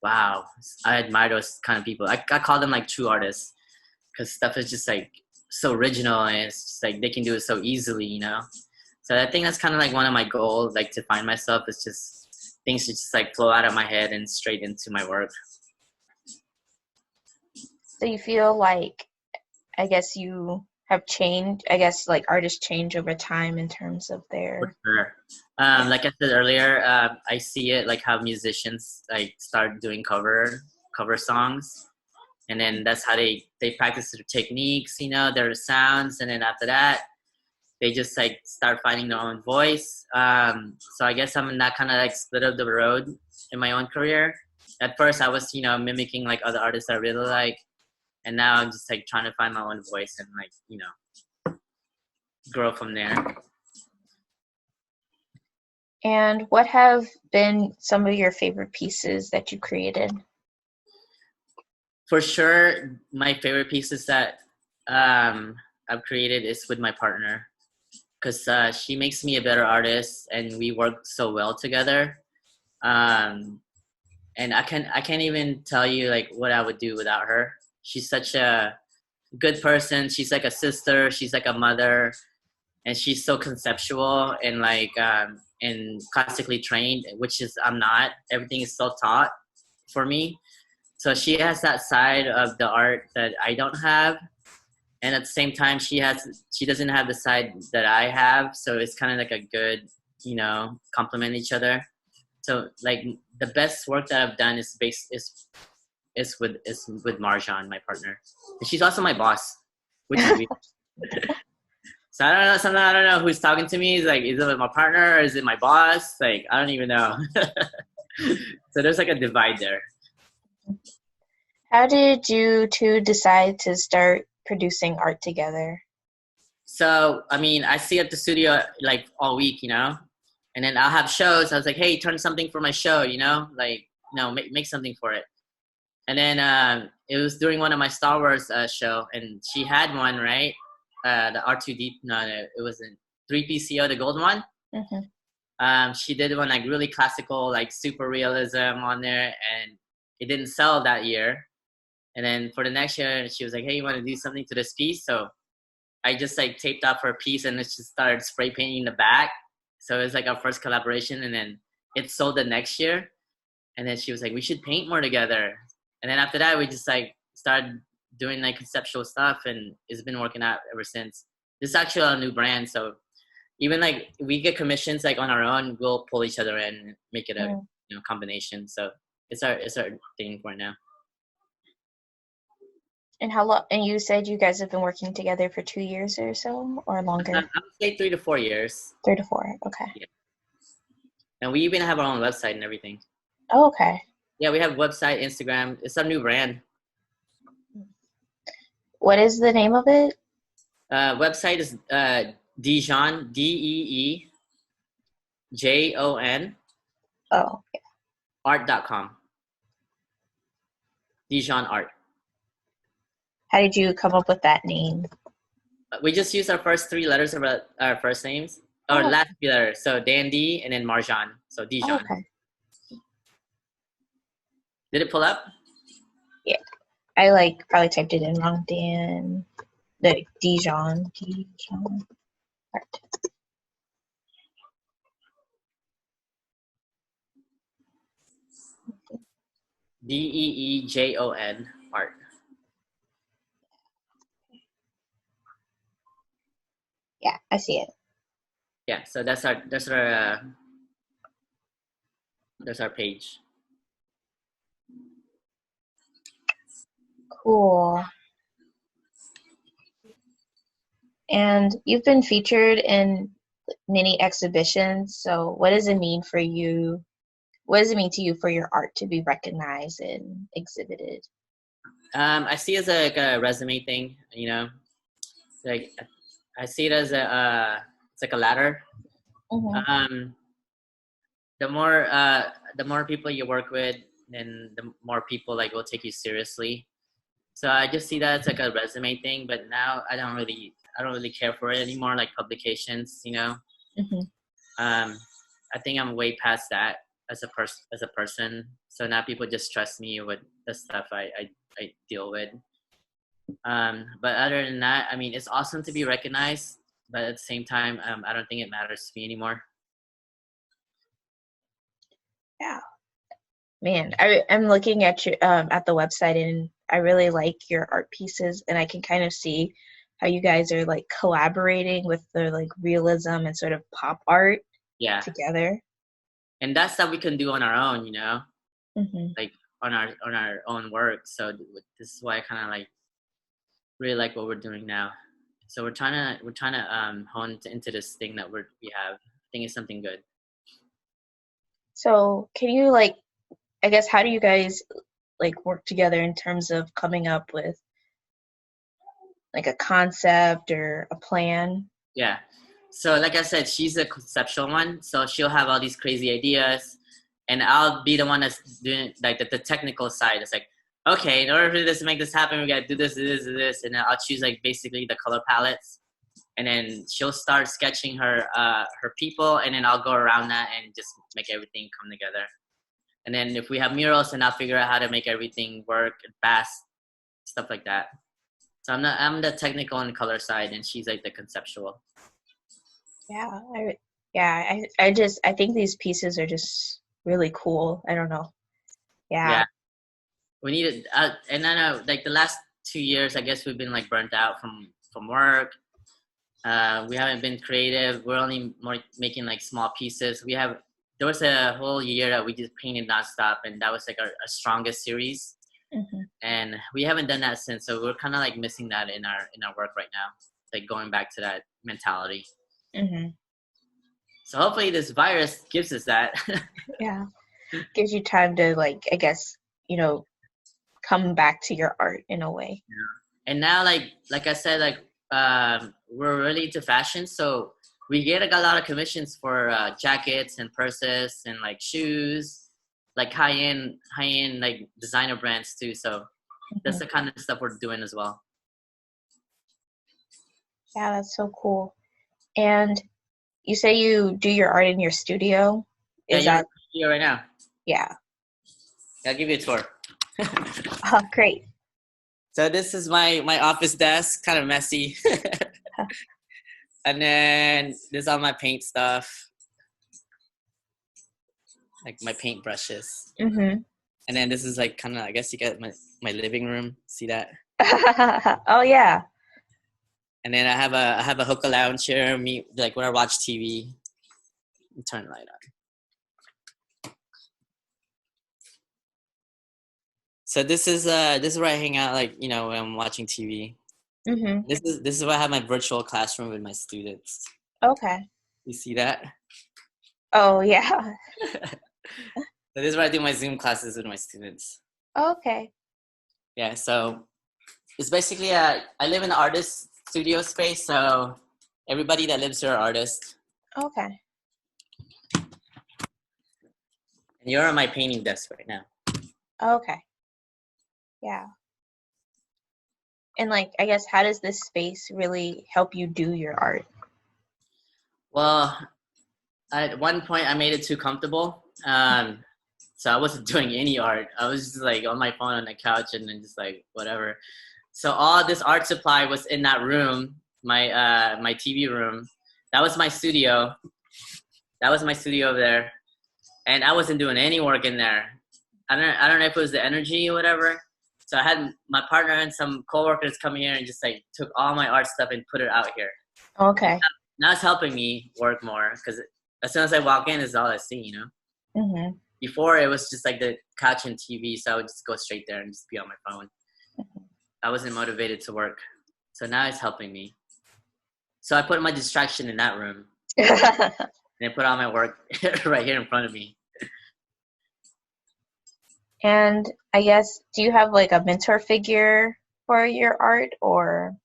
wow, I admire those kind of people. I call them like true artists because stuff is just like so original and it's just like they can do it so easily. So I think that's kind of like one of my goals, like to find myself is just things to just like flow out of my head and straight into my work. So you feel like, I guess you have changed, I guess like artists change over time in terms of For their, sure. Like I said earlier, I see it like how musicians like start doing cover songs, and then that's how they practice their techniques, their sounds, and then after that they just like start finding their own voice. So I guess I'm in that kind of like split of the road in my own career. At first I was mimicking like other artists I really like, and now I'm just like trying to find my own voice and like grow from there. and what have been some of your favorite pieces that you created? For sure, my favorite pieces that I've created is with my partner because she makes me a better artist and we work so well together. Um, and I can't even tell you like what I would do without her. She's such a good person. She's like a sister. She's like a mother, and she's so conceptual and like and classically trained, which is I'm not. Everything is self-taught for me. So she has that side of the art that I don't have, and at the same time she doesn't have the side that I have. So it's kind of like a good, complement each other. So like the best work that I've done is with Marjan, my partner, and she's also my boss, which is weird. So I don't know. Sometimes I don't know who's talking to me. Is it my partner or is it my boss? Like I don't even know. So there's like a divide there. How did you two decide to start producing art together? So I mean, I stay at the studio like all week, and then I'll have shows. I was like, hey, turn something for my show, like make something for it. And then it was during one of my Star Wars show, and she had one, right? The R2D, no, it wasn't 3PCO, the gold one. She did one like really classical, like super realism on there, and it didn't sell that year. And then for the next year, she was like, hey, you want to do something to this piece? So I just like taped up her piece and it just started spray painting the back. So it was like our first collaboration, and then it sold the next year. And then she was like, we should paint more together. And then after that, we just like started doing like conceptual stuff, and it's been working out ever since. This is actually a new brand, so even like we get commissions like on our own, we'll pull each other in and make it a combination. So it's our thing for now. And how long? And you said you guys have been working together for 2 years or so, or longer? I would say 3 to 4 years. 3 to 4. Okay. Yeah. And we even have our own website and everything. Oh, okay. Yeah, we have website, Instagram. It's our new brand. What is the name of it? Website is Deejon, DEEJON. Oh, yeah. Art.com. Deejon Art. How did you come up with that name? We just use our first 3 letters of our first names, or last 3 letters. So Dandy and then Marjan. So Deejon. Oh, okay. Did it pull up? Yeah. I probably typed it in wrong. Deejon Art. DEEJON Art. Yeah, I see it. Yeah, so that's our page. Cool. And you've been featured in many exhibitions. So what does it mean for you? What does it mean to you for your art to be recognized and exhibited? I see it as a resume thing, like I see it as it's like a ladder. The more people you work with, then the more people like will take you seriously. So I just see that as like a resume thing. But now I don't really care for it anymore, like publications, I think I'm way past that as a person. So now people just trust me with the stuff I deal with. But other than that, I mean, it's awesome to be recognized, but at the same time, I don't think it matters to me anymore. Yeah, man, I'm looking at you at the website, and I really like your art pieces, and I can kind of see how you guys are like collaborating with the like realism and sort of pop art together. And that's stuff we can do on our own, like on our own work. So this is why I kind of like really like what we're doing now. So we're trying to hone into this thing that we have. I think it's something good. So can you like, I guess, how do you guys like work together in terms of coming up with like a concept or a plan? Yeah. So like I said, she's a conceptual one. So she'll have all these crazy ideas, and I'll be the one that's doing like the technical side. It's like, okay, in order for this to make this happen, we gotta do this, and then I'll choose like basically the color palettes, and then she'll start sketching her people, and then I'll go around that and just make everything come together. And then if we have murals, then I'll figure out how to make everything work fast, stuff like that. So I'm the technical and color side, and she's like the conceptual. Yeah, I think these pieces are just really cool. I don't know. Yeah. Yeah, we need it. And then like the last 2 years, I guess we've been like burnt out from work. We haven't been creative. We're only more making like small pieces. There was a whole year that we just painted nonstop, and that was like our strongest series. Hmm. And we haven't done that since. So we're kind of like missing that in our work right now, like going back to that mentality. Hmm. So hopefully this virus gives us that. Yeah. Gives you time to, like, I guess, come back to your art in a way. And now, like I said, like we're really into fashion, so we get like, a lot of commissions for jackets and purses and like shoes, like high end like designer brands too. So that's Mhm. the kind of stuff we're doing as well. Yeah, that's so cool. And you say you do your art in your studio? Yeah, Is you're that, here right now. yeah. I'll give you a tour. Oh, great. So this is my office desk, kind of messy. And then this is all my paint stuff, like my paint brushes. Mm-hmm. And then this is like kind of, I guess you get my living room. See that? Oh, yeah. And then I have a hookah lounge here. Me like when I watch TV, turn the light on. So this is where I hang out, like when I'm watching TV. Mm-hmm. This is where I have my virtual classroom with my students. Okay. You see that? Oh, yeah. So this is where I do my Zoom classes with my students. Okay. Yeah. So it's basically I live in an artist studio space, so everybody that lives here are artists. Okay. And you're on my painting desk right now. Okay. Yeah. And, like, I guess, how does this space really help you do your art? Well, at one point I made it too comfortable. So I wasn't doing any art. I was just like on my phone on the couch and then just like whatever. So all this art supply was in that room, my TV room. That was my studio. That was my studio over there, and I wasn't doing any work in there. I don't know if it was the energy or whatever. So I had my partner and some coworkers come here and just like took all my art stuff and put it out here. Okay. Now it's helping me work more because as soon as I walk in, is all I see. Mm-hmm. Before it was just like the couch and TV, so I would just go straight there and just be on my phone. I wasn't motivated to work, so now it's helping me. So I put my distraction in that room and I put all my work right here in front of me. And I guess, do you have like a mentor figure for your art, or?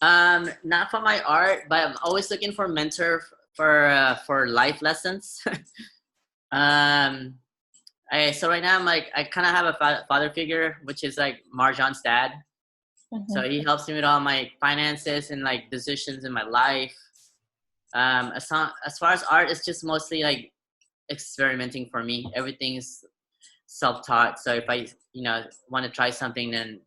Not for my art, but I'm always looking for a mentor for life lessons. So right now I kind of have a father figure, which is like Marjan's dad. Mm-hmm. So he helps me with all my finances and like decisions in my life. As far as art, it's just mostly like experimenting for me. Everything's self-taught. So if I want to try something, then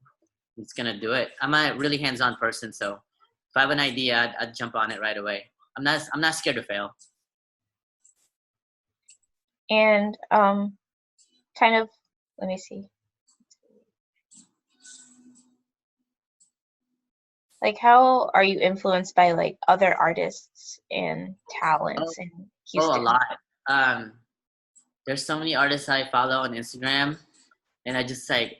it's gonna do it. I'm a really hands-on person, so if I have an idea, I'd jump on it right away. I'm not scared to fail. And kind of, let me see. Like, how are you influenced by like other artists and talents in Houston? Oh, a lot. There's so many artists I follow on Instagram, and I just like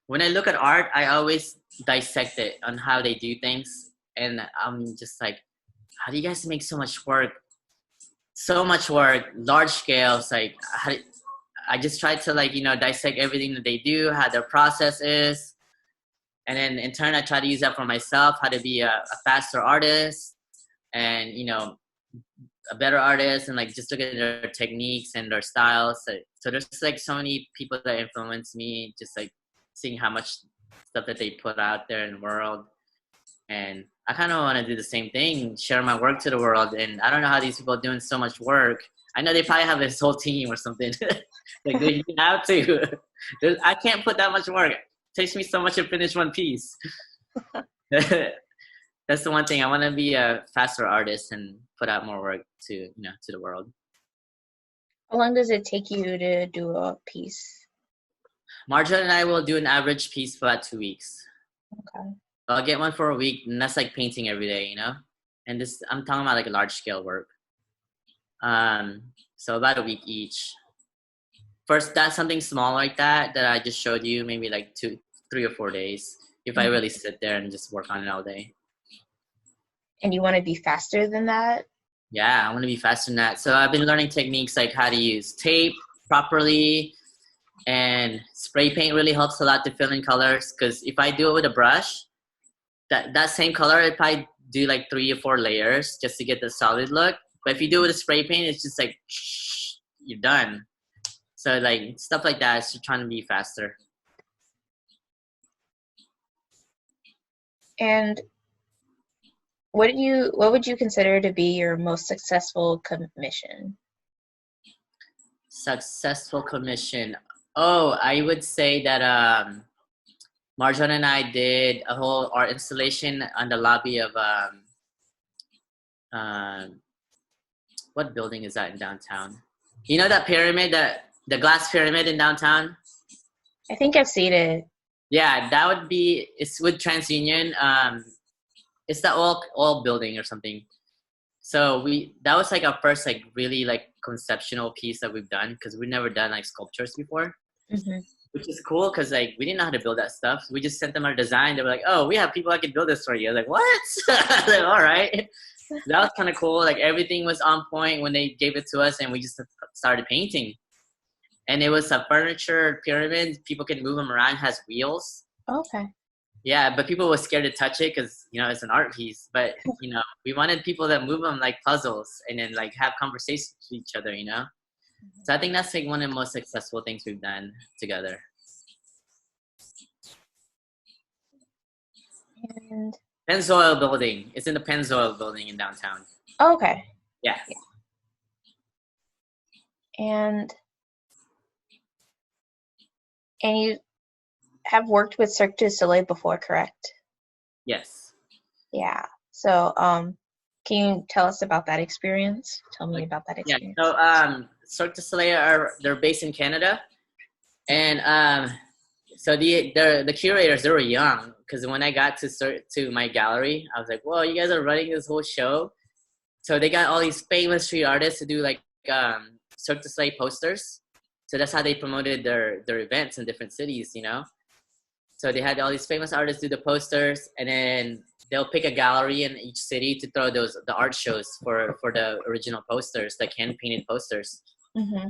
when I look at art, I always dissect it on how they do things, and I'm just like, how do you guys make so much work, large scales? Like, I just try to like dissect everything that they do, how their process is. And then in turn, I try to use that for myself, how to be a faster artist and, a better artist, and like just look at their techniques and their styles. So there's like so many people that influence me, just like seeing how much stuff that they put out there in the world. And I kind of want to do the same thing, share my work to the world. And I don't know how these people are doing so much work I know they probably have this whole team or something. Like they have to. I can't put that much work. It takes me so much to finish one piece. That's the one thing. I want to be a faster artist and put out more work to to the world. How long does it take you to do a piece? Marja and I will do an average piece for about 2 weeks. Okay. I'll get one for a week, and that's like painting every day, And this, I'm talking about like a large scale work. So about a week each. First, that's something small like that I just showed you, maybe like 2, 3 or 4 days. If I really sit there and just work on it all day. And you want to be faster than that? Yeah, I want to be faster than that. So I've been learning techniques like how to use tape properly, and spray paint really helps a lot to fill in colors. Because if I do it with a brush, that same color, I'd probably do like 3 or 4 layers just to get the solid look. But if you do it with a spray paint, it's just like you're done. So like stuff like that, it's just trying to be faster. And what would you consider to be your most successful commission? Successful commission. Oh, I would say that Marjan and I did a whole art installation on the lobby of what building is that in downtown? You know that pyramid, the glass pyramid in downtown? I think I've seen it. Yeah, that would be, it's with TransUnion. It's the oil building or something. So that was like our first like really like conceptual piece that we've done, because we've never done like sculptures before. Mm-hmm. Which is cool because like we didn't know how to build that stuff. We just sent them our design. They were like, "Oh, we have people that can build this for you." I was like, "What?" I was like, all right. That was kind of cool. Like everything was on point when they gave it to us, and we just started painting. And it was a furniture pyramid. People can move them around. It has wheels. Okay. Yeah, but people were scared to touch it because it's an art piece. But we wanted people that move them like puzzles, and then like have conversations with each other. So I think that's like one of the most successful things we've done together. And Pennzoil building. It's in the Pennzoil building in downtown. okay. Yeah. And you have worked with Cirque du Soleil before, correct? Yes. Yeah. So can you tell us about that experience? Tell me about that experience. Yeah. So Cirque du Soleil they're based in Canada, and so the curators, they were young, because when I got to my gallery, I was like, "Whoa, you guys are running this whole show!" So they got all these famous street artists to do like Cirque du Soleil posters. So that's how they promoted their events in different cities, So they had all these famous artists do the posters, and then they'll pick a gallery in each city to throw the art shows for the original posters, like hand painted posters. Mm-hmm.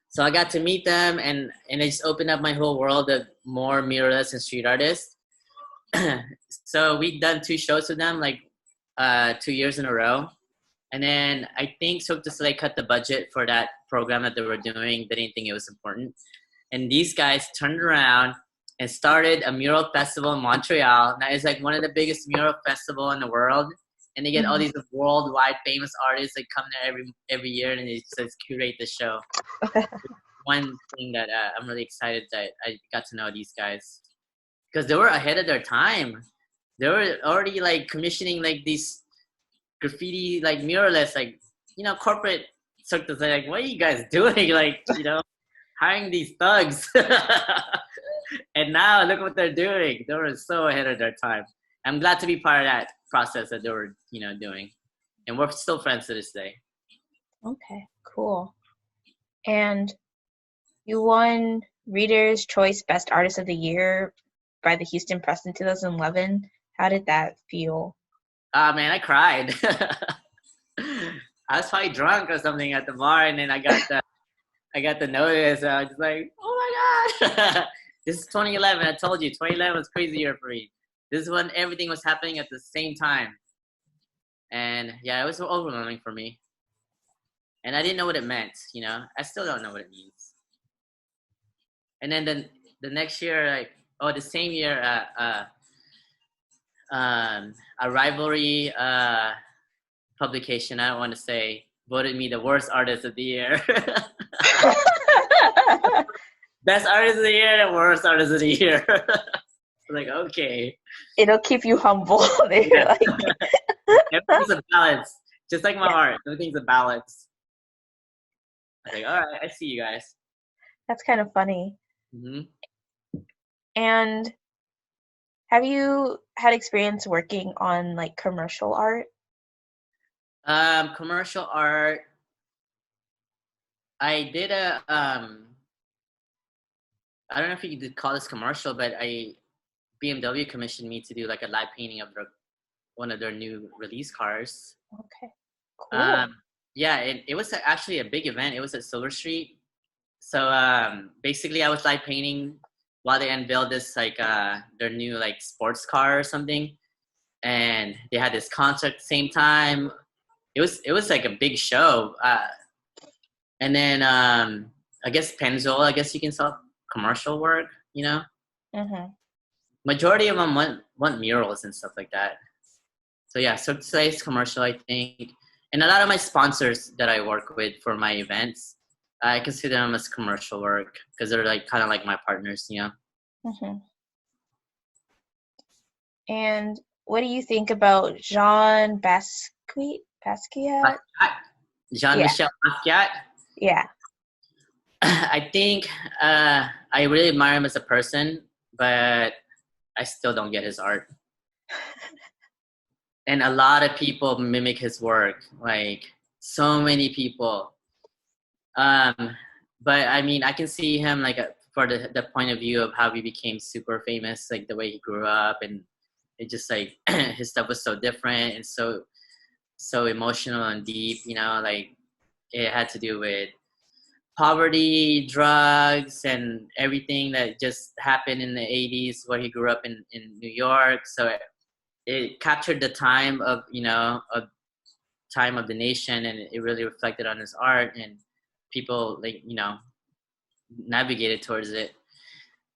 So I got to meet them, and it just opened up my whole world of more muralists and street artists. So we've done 2 shows with them, like 2 years in a row. And then I think Cirque du Soleil cut the budget for that program that they were doing. They didn't think it was important. And these guys turned around and started a mural festival in Montreal. Now it's like one of the biggest mural festival in the world. And they get all these worldwide famous artists that come there every year, and they just curate the show. One thing that I'm really excited that I got to know these guys, because they were ahead of their time. They were already like commissioning like these graffiti like muralists, like corporate Cirque du Soleil. Like, what are you guys doing? Like, hiring these thugs. And now look what they're doing. They were so ahead of their time. I'm glad to be part of that process that they were, doing. And we're still friends to this day. Okay, cool. And you won Reader's Choice Best Artist of the Year by the Houston Press in 2011. How did that feel? Man, I cried. I was probably drunk or something at the bar, and then I got the notice. I was just like, oh my God. This is 2011. I told you, 2011 was a crazy year for me. This is when everything was happening at the same time. And yeah, it was overwhelming for me. And I didn't know what it meant, I still don't know what it means. And then the next year, the same year, a rivalry publication, I don't want to say, voted me the worst artist of the year. Best artist of the year and worst artist of the year. Like, okay. It'll keep you humble. They're Yeah. like, Everything's a balance. Just like my Yeah. art. Everything's a balance. I was like, all right, I see you guys. That's kind of funny. Hmm. And have you had experience working on like commercial art? Commercial art. I did a I don't know if you could call this commercial, but BMW commissioned me to do like a live painting of one of their new release cars. Okay, cool. Yeah, it was actually a big event. It was at Silver Street. So basically, I was live painting while they unveiled this like their new like sports car or something, and they had this concert at the same time. It was like a big show. And then I guess Pennzoil, I guess you can sell commercial work, you know. Mm-hmm. Majority of them want murals and stuff like that. So yeah, so today's commercial, I think. And a lot of my sponsors that I work with for my events, I consider them as commercial work because they're like kind of like my partners, you know. Mm-hmm. And what do you think about Jean Basquiat? Jean-Michel Basquiat. Yeah. I think I really admire him as a person, but I still don't get his art. And a lot of people mimic his work, like so many people. But I mean, I can see him like for the point of view of how he became super famous, like the way he grew up, and it just like his stuff was so different and so emotional and deep. You know, like it had to do with poverty, drugs, and everything that just happened in the 80s where he grew up in New York. So it captured the time of, you know, of time of the nation, and it really reflected on his art, and people like, you know, navigated towards it.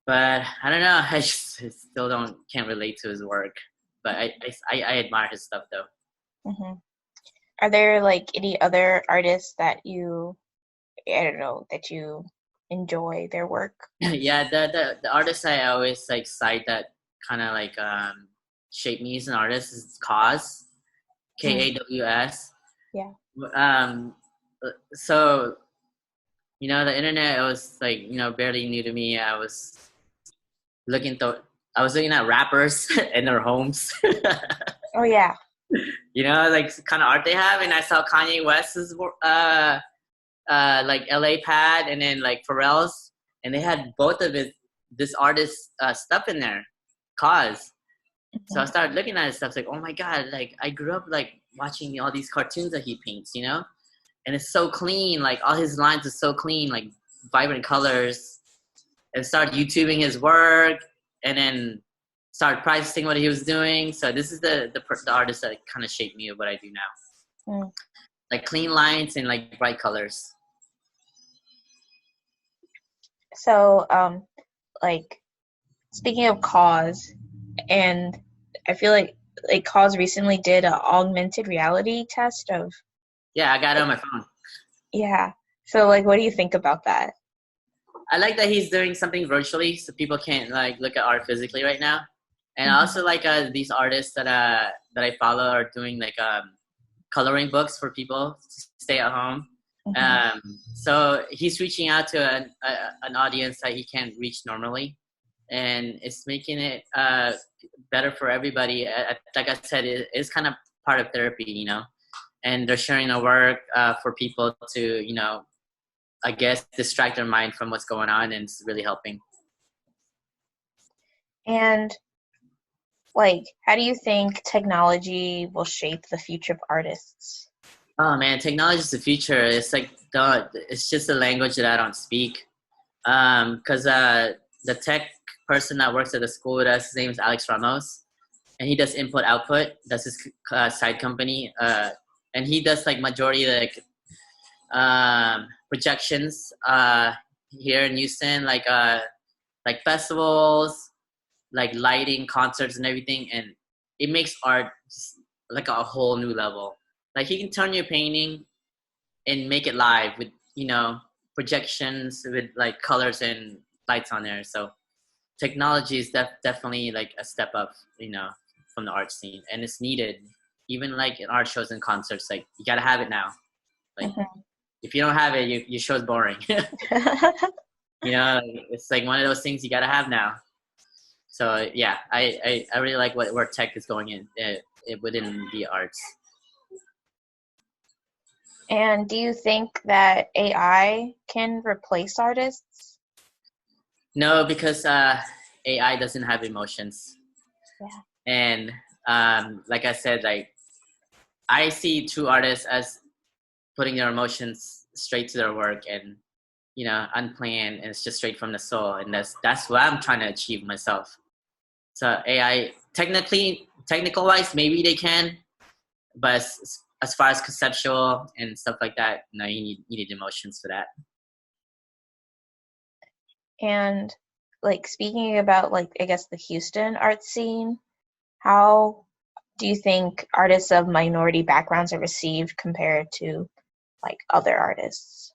But I don't know, I still can't relate to his work. But I admire his stuff though. Mm-hmm. Are there like any other artists that you, I don't know, that you enjoy their work? Yeah, the artists I always like cite that kind of like shaped me as an artist is KAWS, KAWS. Yeah. So, you know, the internet was like, you know, barely new to me. I was looking at rappers in their homes. Oh yeah. You know, like kind of art they have, and I saw Kanye West's like LA Pad, and then like Pharrell's, and they had both of this artist's stuff in there, KAWS. So I started looking at his stuff, like, oh my god, like I grew up like watching all these cartoons that he paints, you know, and it's so clean, like all his lines are so clean, like vibrant colors, and started YouTubing his work, and then started practicing what he was doing. So this is the artist that kind of shaped me of what I do now. Like clean lines and like bright colors. So, like, speaking of KAWS, and I feel like KAWS recently did an augmented reality test of. Yeah, I got it on my phone. Yeah. So, like, what do you think about that? I like that he's doing something virtually, so people can't like look at art physically right now. And I also like these artists that I follow are doing like coloring books for people to stay at home. So he's reaching out to an audience that he can't reach normally, and it's making it better for everybody. Like I said, it is kind of part of therapy, you know, and they're sharing their work for people to, you know, I guess distract their mind from what's going on, and it's really helping. And like, how do you think technology will shape the future of artists? Oh man, technology is the future. It's like it's just a language that I don't speak. Because the tech person that works at the school with us, his name is Alex Ramos, and he does input output. That's his side company, and he does like majority like projections here in Houston, like festivals, like lighting, concerts, and everything, and it makes art just like a whole new level. Like he can turn your painting and make it live with, projections with like colors and lights on there. So technology is definitely like a step up, from the art scene, and it's needed. Even like in art shows and concerts, like you gotta have it now. Like if you don't have it, your show's boring. It's like one of those things you gotta have now. So yeah, I really like where tech is going in within the arts. And do you think that AI can replace artists? No, because AI doesn't have emotions. Yeah. And like I said, like I see true artists as putting their emotions straight to their work and unplanned, and it's just straight from the soul, and that's what I'm trying to achieve myself. So AI, technical wise, maybe they can, but as far as conceptual and stuff like that, no, you need emotions for that. And like speaking about like I guess the Houston art scene, how do you think artists of minority backgrounds are received compared to like other artists?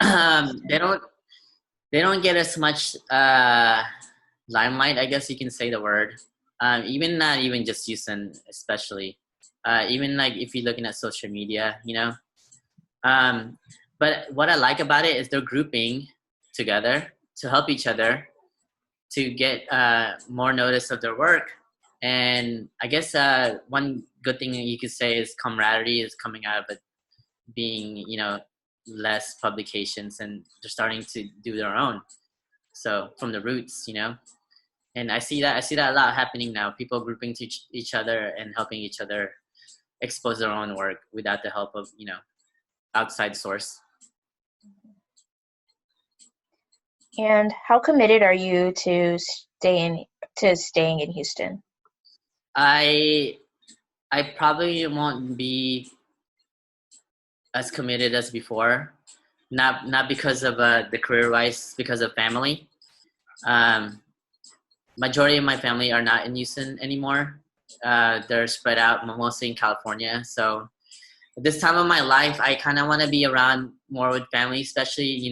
They don't get as much limelight, I guess you can say the word. Even not even just Houston, especially. Even like if you're looking at social media, But what I like about it is they're grouping together to help each other to get more notice of their work. And I guess one good thing you could say is camaraderie is coming out of it being, less publications, and they're starting to do their own. So from the roots, and I see that a lot happening now. People grouping to each other and helping each other expose their own work without the help of, outside source. And how committed are you to staying in Houston? I probably won't be as committed as before. Not because of the career wise, because of family. Majority of my family are not in Houston anymore. They're spread out mostly in California. So at this time of my life, I kind of want to be around more with family, especially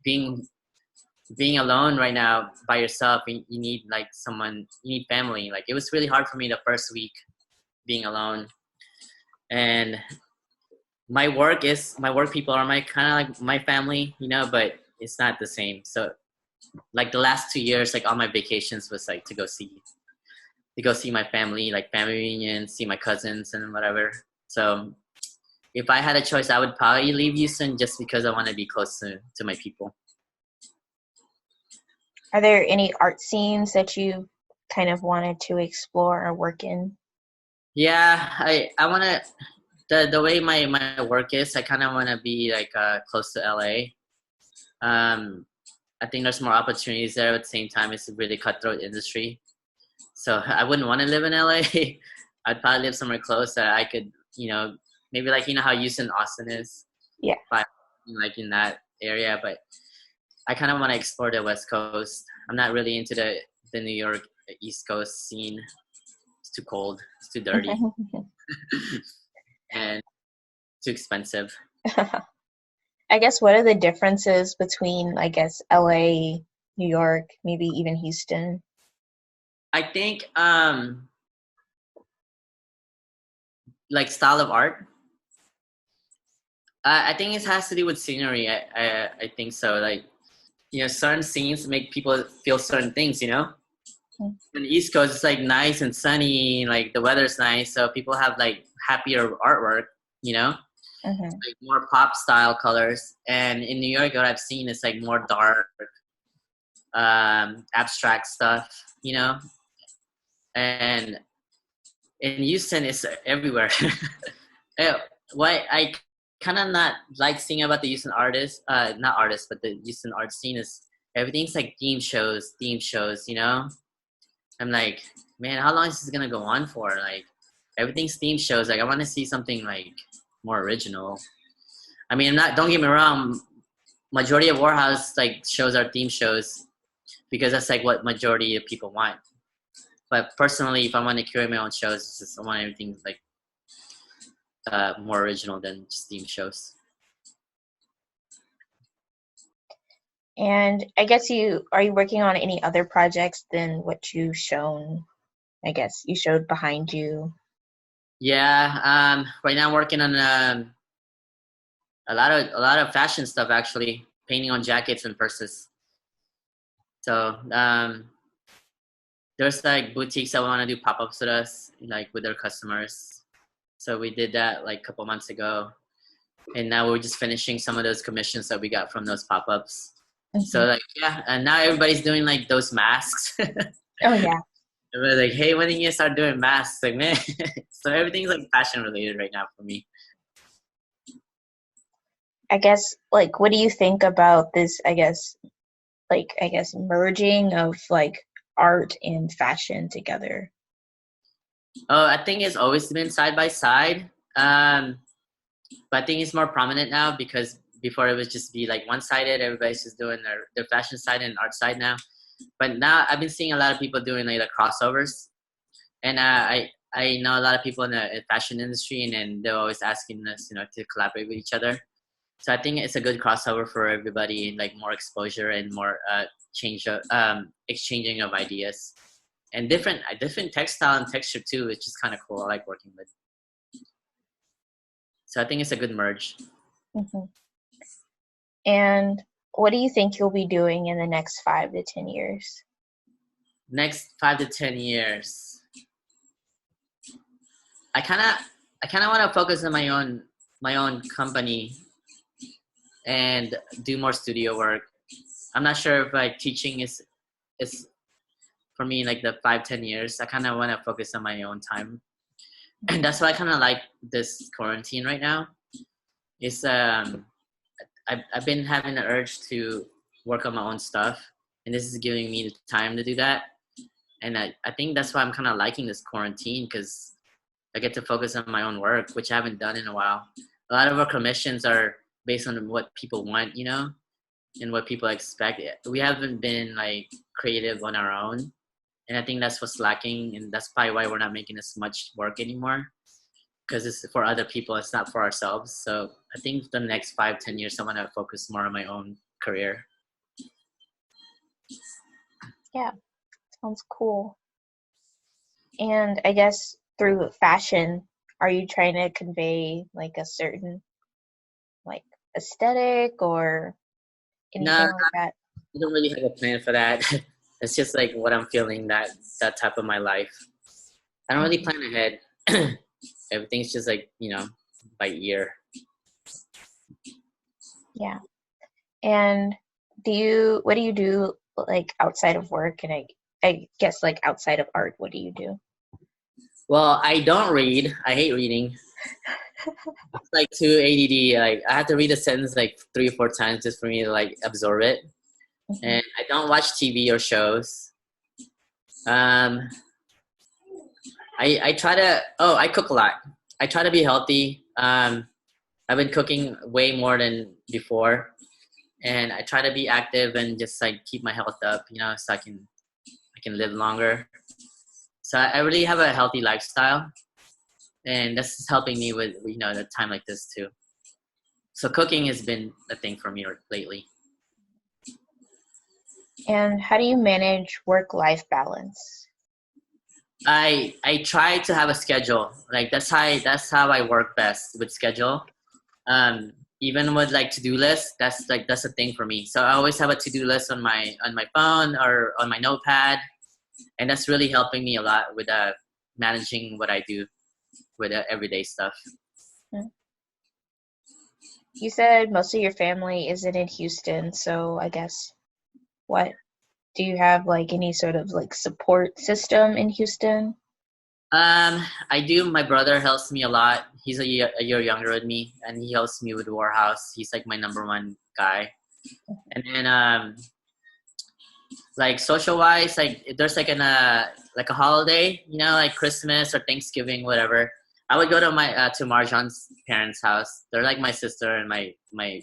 being alone right now by yourself. You need like someone. You need family. Like it was really hard for me the first week being alone, and my work people are my kind of like my family, but it's not the same. So like the last 2 years, like all my vacations was like to go see my family, like family reunions, see my cousins and whatever. So if I had a choice, I would probably leave Houston just because I want to be close to my people. Are there any art scenes that you kind of wanted to explore or work in? Yeah, I want to, the way my work is, I kind of want to be like close to LA. I think there's more opportunities there. At the same time, it's a really cutthroat industry. So I wouldn't want to live in LA. I'd probably live somewhere close that I could, maybe like, how Houston, Austin is. Yeah. Like in that area. But I kind of want to explore the West Coast. I'm not really into the New York East Coast scene. It's too cold. It's too dirty. And too expensive. I guess what are the differences between, I guess, LA, New York, maybe even Houston? I think like style of art. I think it has to do with scenery. I think so. Like, certain scenes make people feel certain things, In the East Coast, it's like nice and sunny, like the weather's nice, so people have like happier artwork, like more pop style colors. And in New York, what I've seen is like more dark, abstract stuff, And in Houston, it's everywhere. What I kind of not like seeing about the Houston artists, not artists, but the Houston art scene is everything's like theme shows, I'm like, man, how long is this gonna go on for? Like, everything's theme shows. Like, I want to see something like more original. I mean, don't get me wrong. Majority of Warhouse like shows are theme shows because that's like what majority of people want. But personally, if I want to curate my own shows, it's just I want everything like more original than just theme shows. And I guess are you working on any other projects than what you've shown? I guess you showed behind you. Yeah, right now I'm working on a lot of fashion stuff actually, painting on jackets and purses. So there's like boutiques that want to do pop-ups with us, like with their customers. So we did that like a couple months ago, and now we're just finishing some of those commissions that we got from those pop-ups. So Hmm. like yeah, and now everybody's doing like those masks. Oh yeah. We're like, hey, when are you gonna start doing masks? Like man, so everything's like fashion related right now for me. I guess like what do you think about this, I guess merging of like art and fashion together? Oh, I think it's always been side by side. But I think it's more prominent now because before it was just be like one sided. Everybody's just doing their fashion side and art side now. But now I've been seeing a lot of people doing like the crossovers, and I know a lot of people in the fashion industry, and then they're always asking us, to collaborate with each other. So I think it's a good crossover for everybody, like more exposure and more exchanging of ideas, and different textile and texture too, which is kind of cool. I like working with. So I think it's a good merge. Hmm. And what do you think you'll be doing in the next 5 to 10 years? Next 5 to 10 years, I kind of I kind of want to focus on my own company and do more studio work. I'm not sure if like teaching is for me like the 5 10 years. I kind of want to focus on my own time, and that's why I kind of like this quarantine right now. Is I've been having the urge to work on my own stuff, and this is giving me the time to do that. And I think that's why I'm kind of liking this quarantine because I get to focus on my own work, which I haven't done in a while. A lot of our commissions are based on what people want, and what people expect. We haven't been like creative on our own, and I think that's what's lacking, and that's probably why we're not making as much work anymore because it's for other people, it's not for ourselves. So I think the next 5 10 years, I want to focus more on my own career. Yeah, sounds cool. And I guess through fashion, are you trying to convey like a certain like aesthetic or No, anything like that? I don't really have a plan for that. It's just like what I'm feeling that type of my life. I don't really Hmm. plan ahead. Everything's just like by ear. Yeah. And what do you do like outside of work? And I guess like outside of art, what do you do? Well, I don't read. I hate reading. It's like too ADD. Like I have to read a sentence like 3 or 4 times just for me to like absorb it. Hmm. And I don't watch TV or shows. Um, I try to. Oh, I cook a lot. I try to be healthy. I've been cooking way more than before, and I try to be active and just like keep my health up. So I can live longer. So I really have a healthy lifestyle, and this is helping me with the time like this too. So cooking has been a thing for me lately. And how do you manage work-life balance? I try to have a schedule. Like that's how I work best with schedule. Um, Even with like to do lists, that's a thing for me. So I always have a to do list on my phone or on my notepad, and that's really helping me a lot with managing what I do with everyday stuff. Hmm. You said most of your family isn't in Houston, so I guess what do you have like any sort of like support system in Houston? I do. My brother helps me a lot. He's a year younger than me, and he helps me with Warhouse. He's like my number one guy. And then like social wise, like if there's like a holiday, like Christmas or Thanksgiving, whatever, I would go to Marjan's parents' house. They're like my sister and my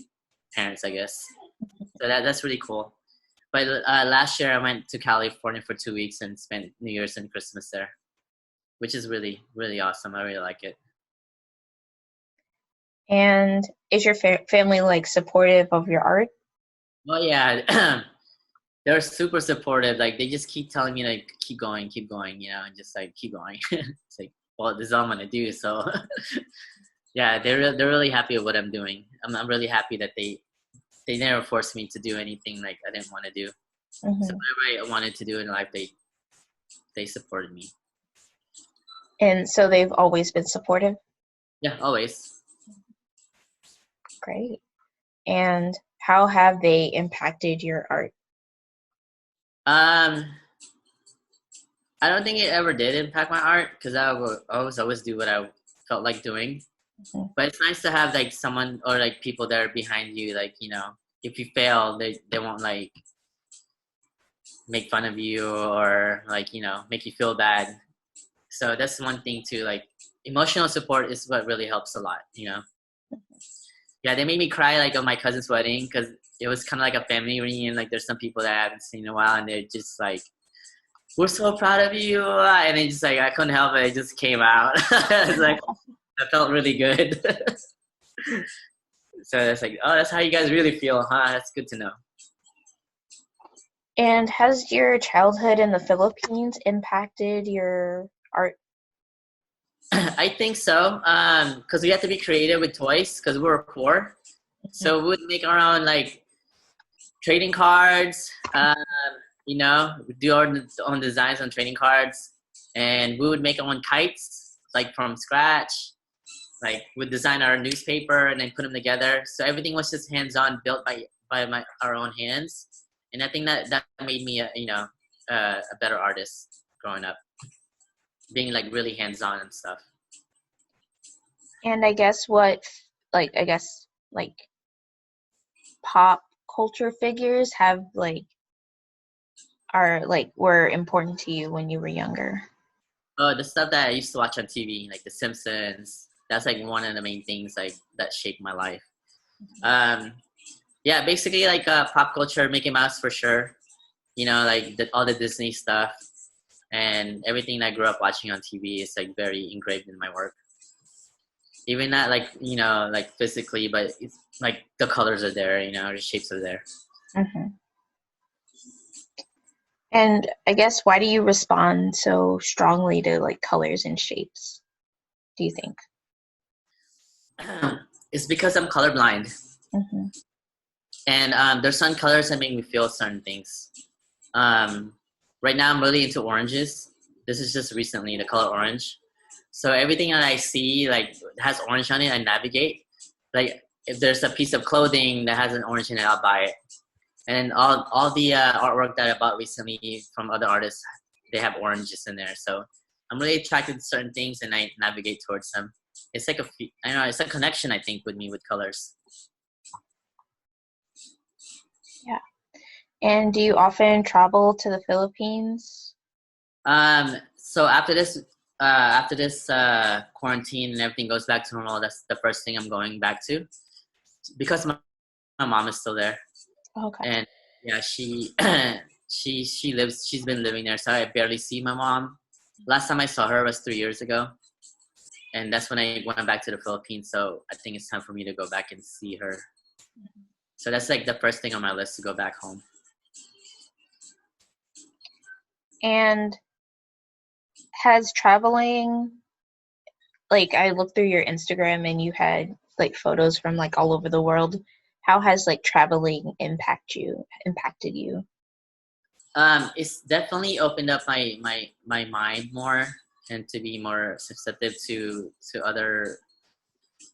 parents, I guess. So that's really cool. But last year I went to California for 2 weeks and spent New Year's and Christmas there, which is really really awesome. I really like it. And is your family like supportive of your art? Well, yeah, they're super supportive. Like they just keep telling me like keep going, and just like keep going. It's like, well, this is all I'm gonna do. So yeah, they're really happy with what I'm doing. I'm really happy that they never forced me to do anything like I didn't want to do. So Hmm. whatever I wanted to do in life, they supported me. And so they've always been supportive. Yeah, always. Great. And how have they impacted your art? Um, I don't think it ever did impact my art because I will always do what I felt like doing. Mhm. But it's nice to have like someone or like people that are behind you. Like if you fail, they won't like make fun of you or like make you feel bad. So that's one thing too. Like emotional support is what really helps a lot. Yeah, they made me cry like on my cousin's wedding because it was kind of like a family reunion. Like there's some people that I haven't seen in a while, and they're just like, "We're so proud of you," and then just like I couldn't help it; it just came out. It's like I felt really good. So it's like, oh, that's how you guys really feel, huh? That's good to know. And has your childhood in the Philippines impacted your art? I think so, because we had to be creative with toys because we were poor. So we would make our own like trading cards. We do our own designs on trading cards, and we would make our own kites like from scratch. Like we'd design our newspaper and then put them together. So everything was just hands-on, built by our own hands. And I think that made me a better artist growing up, being like really hands-on and stuff. And I guess like pop culture figures were important to you when you were younger. Oh, the stuff that I used to watch on TV, like The Simpsons. That's like one of the main things like that shaped my life. Um, yeah, basically like pop culture, Mickey Mouse for sure. Like all the Disney stuff and everything I grew up watching on TV is like very engraved in my work. Even not like like physically, but it's like the colors are there. The shapes are there. Hmm. And I guess why do you respond so strongly to like colors and shapes, do you think? It's because I'm colorblind, Hmm. and there's some colors that make me feel certain things. Um, right now, I'm really into oranges. This is just recently the color orange. So everything that I see like has orange on it, I navigate. Like if there's a piece of clothing that has an orange in it, I'll buy it. And all the artwork that I bought recently from other artists, they have oranges in there. So I'm really attracted to certain things, and I navigate towards them. It's like I don't know, it's a connection I think with me with colors. Yeah. And do you often travel to the Philippines? So after this quarantine and everything goes back to normal, that's the first thing I'm going back to because my mom is still there, Okay. and yeah, she she's been living there, so I barely see my mom. Last time I saw her was 3 years ago, and that's when I went back to the Philippines. So I think it's time for me to go back and see her. So that's like the first thing on my list to go back home. And has traveling, like I looked through your Instagram and you had like photos from like all over the world. How has like traveling impacted you? It's definitely opened up my mind more and to be more sensitive to other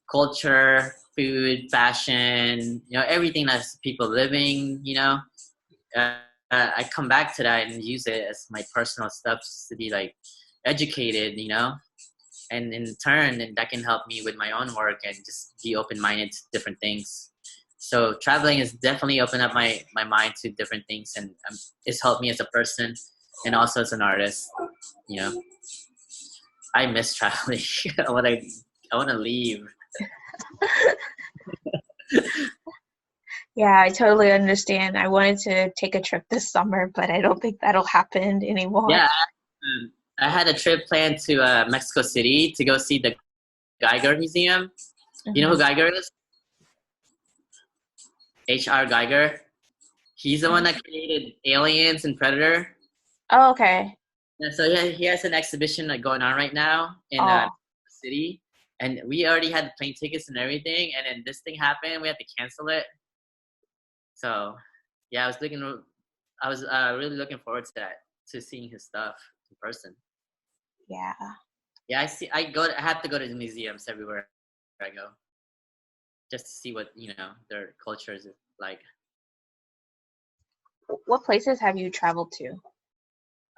culture, food, fashion, everything that's people living. Uh, I come back to that and use it as my personal stuff to be like educated, and in turn, and that can help me with my own work and just be open minded to different things. So traveling has definitely opened up my mind to different things, and it's helped me as a person and also as an artist. You know, I miss traveling. I want to leave. Yeah, I totally understand. I wanted to take a trip this summer, but I don't think that'll happen anymore. Yeah, I had a trip planned to Mexico City to go see the Geiger Museum. You know Hmm. who Geiger is? H.R. Geiger. He's the one that created Aliens and Predator. Oh, okay. And so yeah, he has an exhibition like going on right now in Oh, the city, and we already had the plane tickets and everything. And then this thing happened, we had to cancel it. So yeah, I was really looking forward to that, to seeing his stuff in person. yeah. Yeah, I have to go to the museums everywhere I go, just to see what their culture is like. What places have you traveled to?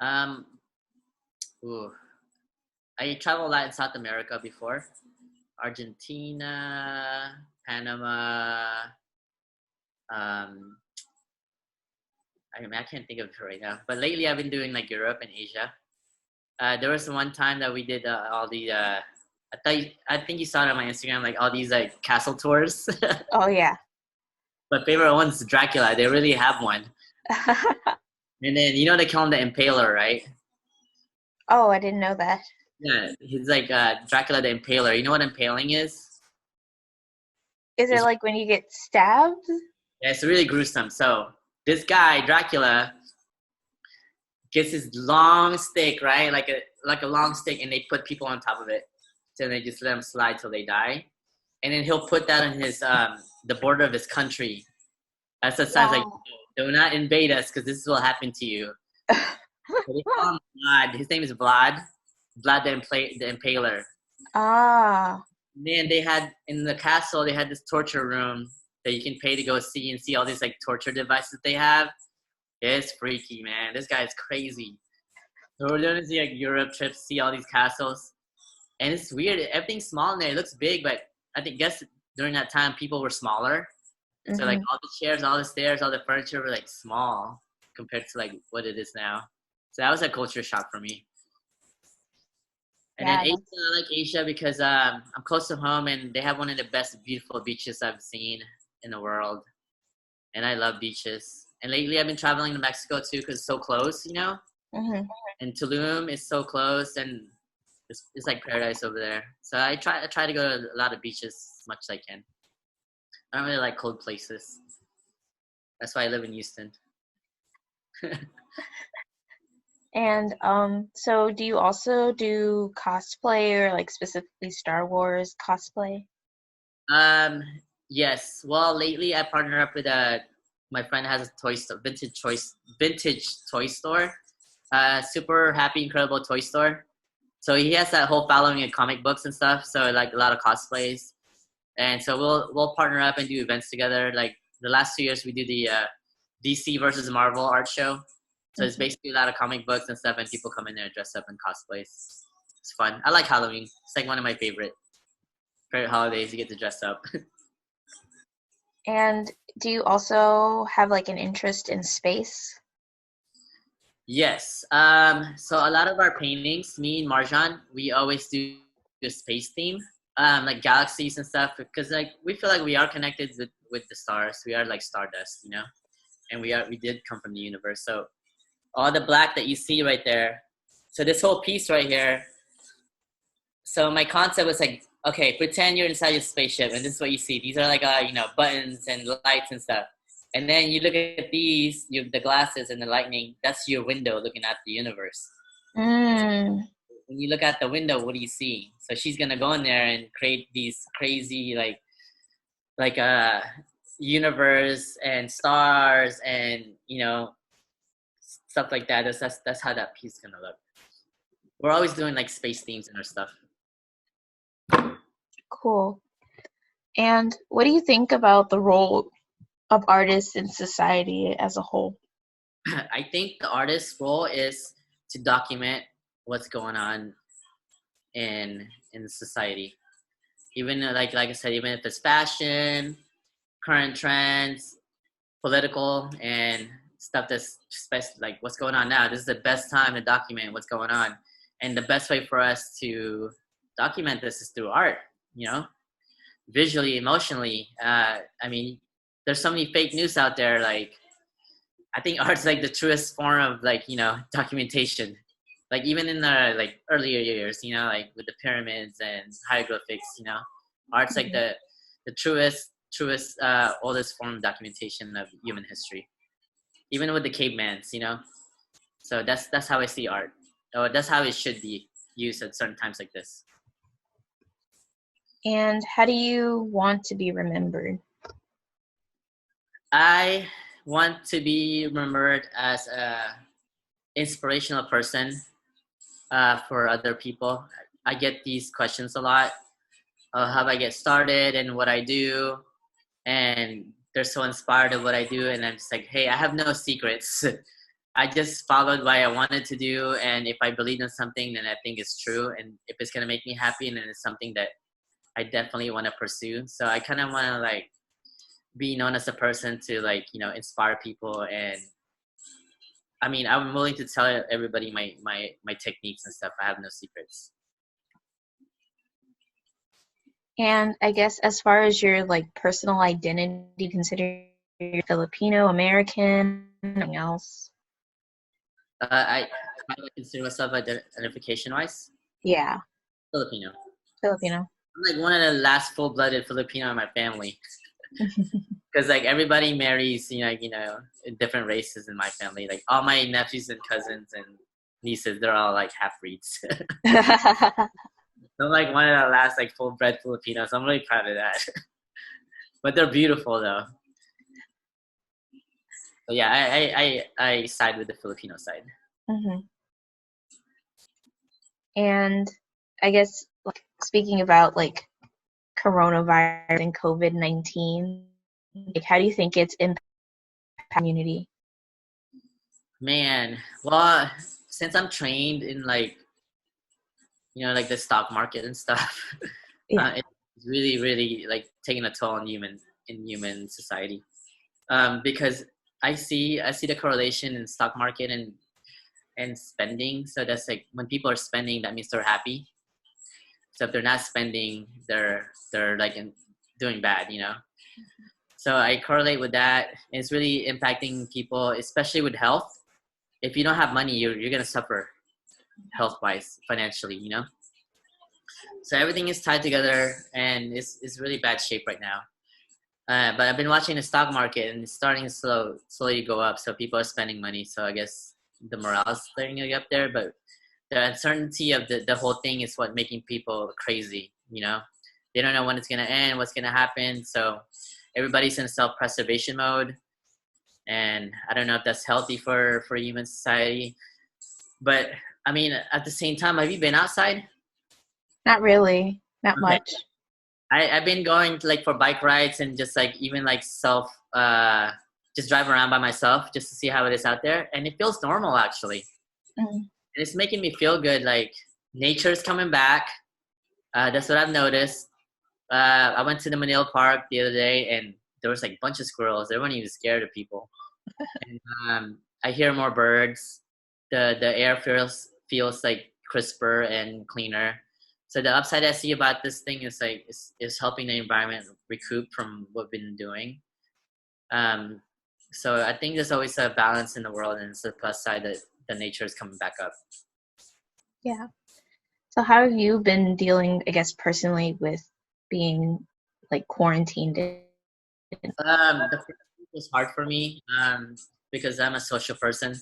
Um, ooh, I traveled a lot in South America before, Argentina, Panama. Um, I mean, I can't think of it right now, but lately I've been doing like Europe and Asia. There was one time that we did all the. I think you saw it on my Instagram, like all these like castle tours. Oh, yeah. My favorite one's Dracula. They really have one. And then they call him the Impaler, right? Oh, I didn't know that. Yeah, he's like Dracula the Impaler. You know what impaling is? Is it It's, like when you get stabbed? yeah, it's really gruesome. So this guy Dracula gets his long stick, right? Like a long stick, and they put people on top of it. So they just let them slide till they die. And then he'll put that on his the border of his country. That's the signs like, Wow. do not invade us because this will happen to you. So they call him Vlad. His name is Vlad. Vlad the Impaler. Ah, Man, they had in the castle. They had this torture room that you can pay to go see and see all these like torture devices they have. It's freaky, man. This guy is crazy. So we're going to see like Europe trips, see all these castles, and it's weird. Everything's small in there. It looks big, but guess during that time people were smaller. So like hmm. all the chairs, all the stairs, all the furniture were like small compared to like what it is now. So that was a culture shock for me. And then Yeah, Asia, that's I like Asia because I'm close to home and they have one of the best beautiful beaches I've seen in the world. And I love beaches. And lately I've been traveling to Mexico too because it's so close, hmm. And Tulum is so close and it's like paradise over there. So I try to go to a lot of beaches as much as I can. I don't really like cold places. That's why I live in Houston. And so do you also do cosplay or like specifically Star Wars cosplay? Um, yes. Well, lately I partnered up with my friend has a toy store, vintage toy store. Super happy, incredible toy store. So he has that whole following of comic books and stuff. So like a lot of cosplays, and so we'll partner up and do events together. Like the last 2 years, we do the DC versus Marvel art show. So it's Mhm. basically a lot of comic books and stuff, and people come in there dressed up in cosplays. It's fun. I like Halloween. It's like one of my favorite holidays. You get to dress up. And do you also have like an interest in space? Yes. So a lot of our paintings, me and Marjan, we always do a space theme, like galaxies and stuff, because like we feel like we are connected with the stars. We are like stardust, and we did come from the universe. So all the black that you see right there. So this whole piece right here. So my concept was like, okay, pretend you're inside your spaceship, and this is what you see. These are like buttons and lights and stuff. And then you look at these, the glasses and the lightning. That's your window looking at the universe. Mm. When you look out the window, what do you see? So she's gonna go in there and create these crazy like universe and stars and stuff like that. That's how that piece is gonna look. We're always doing like space themes in our stuff. Cool. And what do you think about the role of artists in society as a whole? I think the artist's role is to document what's going on in society. Even like I said, even if it's fashion, current trends, political, and stuff that's like what's going on now. This is the best time to document what's going on, and the best way for us to document this is through art. Visually, emotionally. I mean, there's so many fake news out there. Like, I think art's like the truest form of like documentation. Like even in the like earlier years, like with the pyramids and hieroglyphics, art's like Mhm. the truest oldest form of documentation of human history. even with the cavemans, So that's how I see art. Oh, that's how it should be used at certain times like this. And how do you want to be remembered? I want to be remembered as a inspirational person for other people. I get these questions a lot. How I get started and what I do, and they're so inspired of what I do, and I'm just like, hey, I have no secrets. I just followed what I wanted to do, and if I believe in something, then I think it's true, and if it's gonna make me happy, then it's something that I definitely want to pursue. So I kind of want to like be known as a person to like inspire people, and I mean I'm willing to tell everybody my techniques and stuff. I have no secrets. And I guess as far as your like personal identity, do you consider you're Filipino, American, anything else? I consider myself identification wise Yeah, Filipino. Filipino. I'm like one of the last full-blooded Filipino in my family, because like everybody marries, different races in my family. Like all my nephews and cousins and nieces, they're all like half breeds. I'm like one of the last like full-bred Filipinos. I'm really proud of that. But they're beautiful though. So yeah, I side with the Filipino side. hmm And I guess like speaking about like coronavirus and COVID-19, like how do you think it's impacted the community? Man, well, since I'm trained in like like the stock market and stuff, Yeah. it's really really like taking a toll on human society. Because I see the correlation in stock market and spending. So that's like when people are spending, that means they're happy. So if they're not spending, they're like doing bad. So I correlate with that. It's really impacting people, especially with health. If you don't have money, you're gonna suffer health wise, financially. So everything is tied together, and it's really bad shape right now. But I've been watching the stock market, and it's starting to slowly go up. So people are spending money. So I guess the morale is starting to get up there. But the uncertainty of the whole thing is what making people crazy. They don't know when it's gonna end, what's gonna happen. So everybody's in self-preservation mode, and I don't know if that's healthy for human society. But I mean, at the same time, have you been outside? Not really, not Okay. much. I've been going to, like for bike rides and just like even like just drive around by myself just to see how it is out there, and it feels normal actually. Mm. And it's making me feel good. Like nature's coming back. That's what I've noticed. I went to the Manila Park the other day, and there was like a bunch of squirrels. They weren't even scared of people. And I hear more birds. The air feels like crisper and cleaner. So the upside I see about this thing is like is helping the environment recoup from what we've been doing. Um, so I think there's always a balance in the world, and it's the plus side that the nature is coming back up. Yeah. So how have you been dealing, I guess, personally with being like quarantined? The first week was hard for me because I'm a social person,